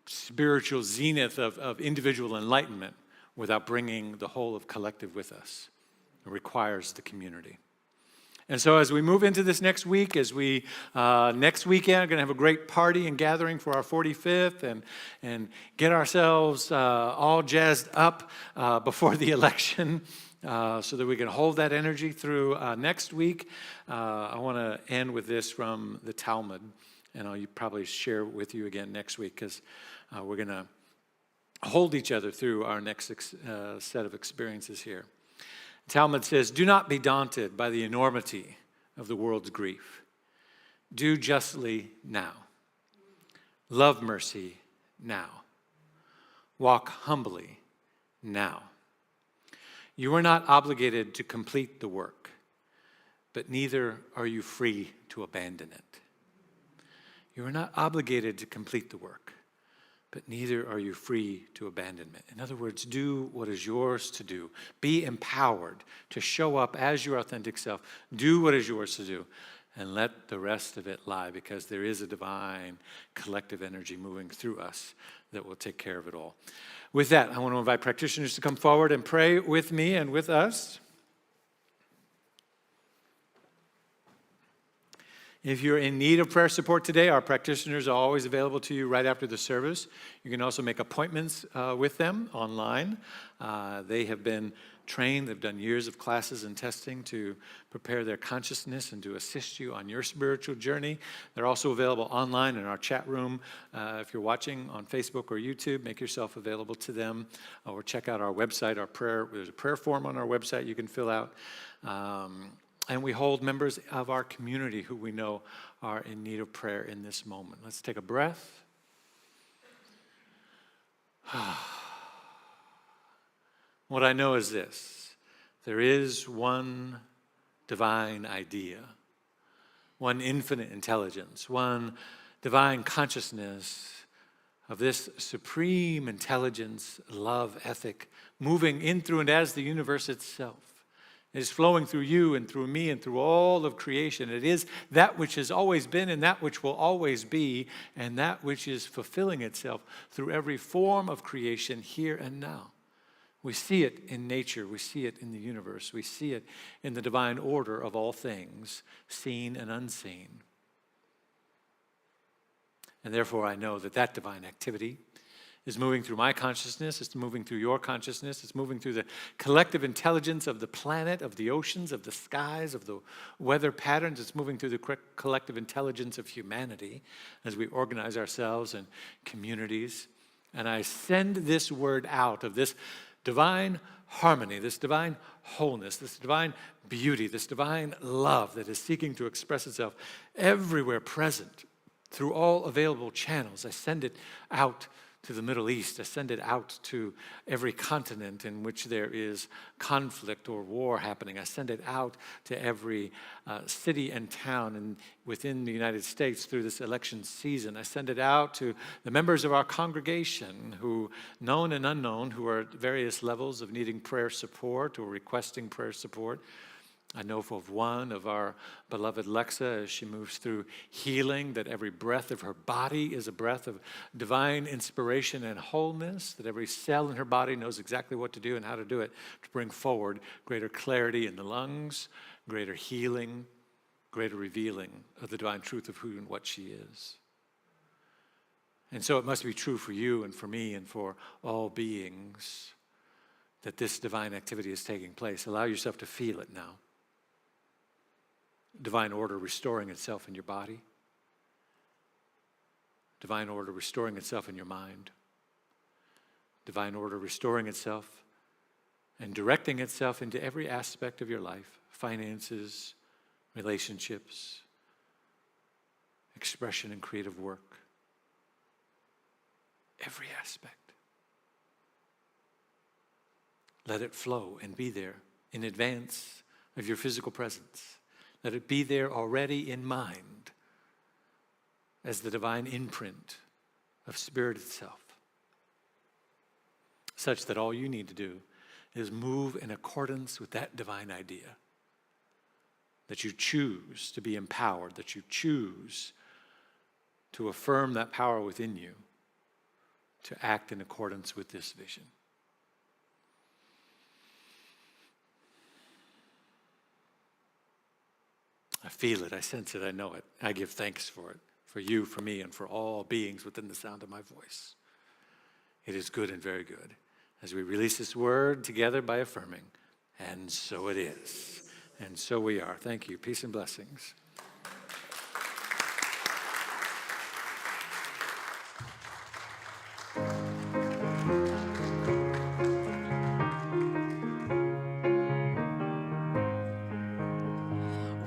spiritual zenith of individual enlightenment without bringing the whole of collective with us. It requires the community. And so as we move into this next week, next weekend, we're going to have a great party and gathering for our 45th and get ourselves all jazzed up before the election so that we can hold that energy through next week. I want to end with this from the Talmud. And I'll probably share with you again next week because we're going to hold each other through our next set of experiences here. Talmud says, do not be daunted by the enormity of the world's grief. Do justly now. Love mercy now. Walk humbly now. You are not obligated to complete the work, but neither are you free to abandon it. You are not obligated to complete the work, but neither are you free to abandon it. In other words, do what is yours to do. Be empowered to show up as your authentic self. Do what is yours to do, and let the rest of it lie, because there is a divine collective energy moving through us that will take care of it all. With that, I want to invite practitioners to come forward and pray with me and with us. If you're in need of prayer support today, our practitioners are always available to you right after the service. You can also make appointments with them online. They have been trained, they've done years of classes and testing to prepare their consciousness and to assist you on your spiritual journey. They're also available online in our chat room. If you're watching on Facebook or YouTube, make yourself available to them, or check out our website, there's a prayer form on our website you can fill out. And we hold members of our community who we know are in need of prayer in this moment. Let's take a breath. What I know is this: there is one divine idea, one infinite intelligence, one divine consciousness of this supreme intelligence, love, ethic, moving in, through, and as the universe itself. It is flowing through you and through me and through all of creation. It is that which has always been and that which will always be, and that which is fulfilling itself through every form of creation here and now. We see it in nature. We see it in the universe. We see it in the divine order of all things, seen and unseen. And therefore, I know that that divine activity is moving through my consciousness, it's moving through your consciousness, it's moving through the collective intelligence of the planet, of the oceans, of the skies, of the weather patterns. It's moving through the collective intelligence of humanity as we organize ourselves in communities. And I send this word out of this divine harmony, this divine wholeness, this divine beauty, this divine love that is seeking to express itself everywhere present through all available channels. I send it out to the Middle East. I send it out to every continent in which there is conflict or war happening. I send it out to every city and town within the United States through this election season. I send it out to the members of our congregation who, known and unknown, who are at various levels of needing prayer support or requesting prayer support. I know of one of our beloved Lexa as she moves through healing, that every breath of her body is a breath of divine inspiration and wholeness, that every cell in her body knows exactly what to do and how to do it to bring forward greater clarity in the lungs, greater healing, greater revealing of the divine truth of who and what she is. And so it must be true for you and for me and for all beings that this divine activity is taking place. Allow yourself to feel it now. Divine order restoring itself in your body. Divine order restoring itself in your mind. Divine order restoring itself and directing itself into every aspect of your life: finances, relationships, expression and creative work. Every aspect. Let it flow and be there in advance of your physical presence. Let it be there already in mind as the divine imprint of Spirit itself, such that all you need to do is move in accordance with that divine idea, that you choose to be empowered, that you choose to affirm that power within you to act in accordance with this vision. I feel it, I sense it, I know it. I give thanks for it, for you, for me, and for all beings within the sound of my voice. It is good and very good as we release this word together by affirming, and so it is, and so we are. Thank you. Peace and blessings.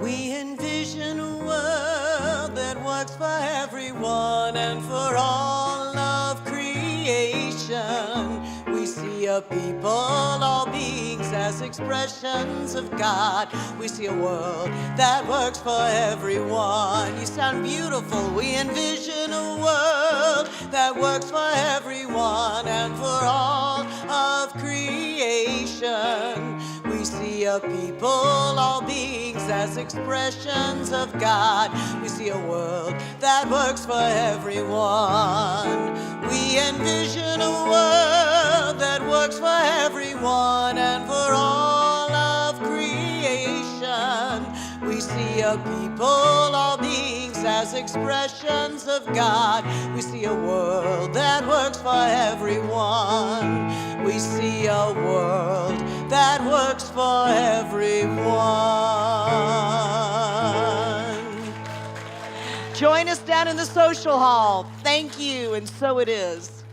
We envision a world that works for everyone and for all of creation. We see a people, all beings as expressions of God. We see a world that works for everyone. You sound beautiful. We envision a world that works for everyone and for all of creation. We see a people, all beings as expressions of God. We see a world that works for everyone. We envision a world that works for everyone and for all of creation. We see a people, all beings as expressions of God. We see a world that works for everyone. We see a world that works for everyone. Join us down in the social hall. Thank you, and so it is.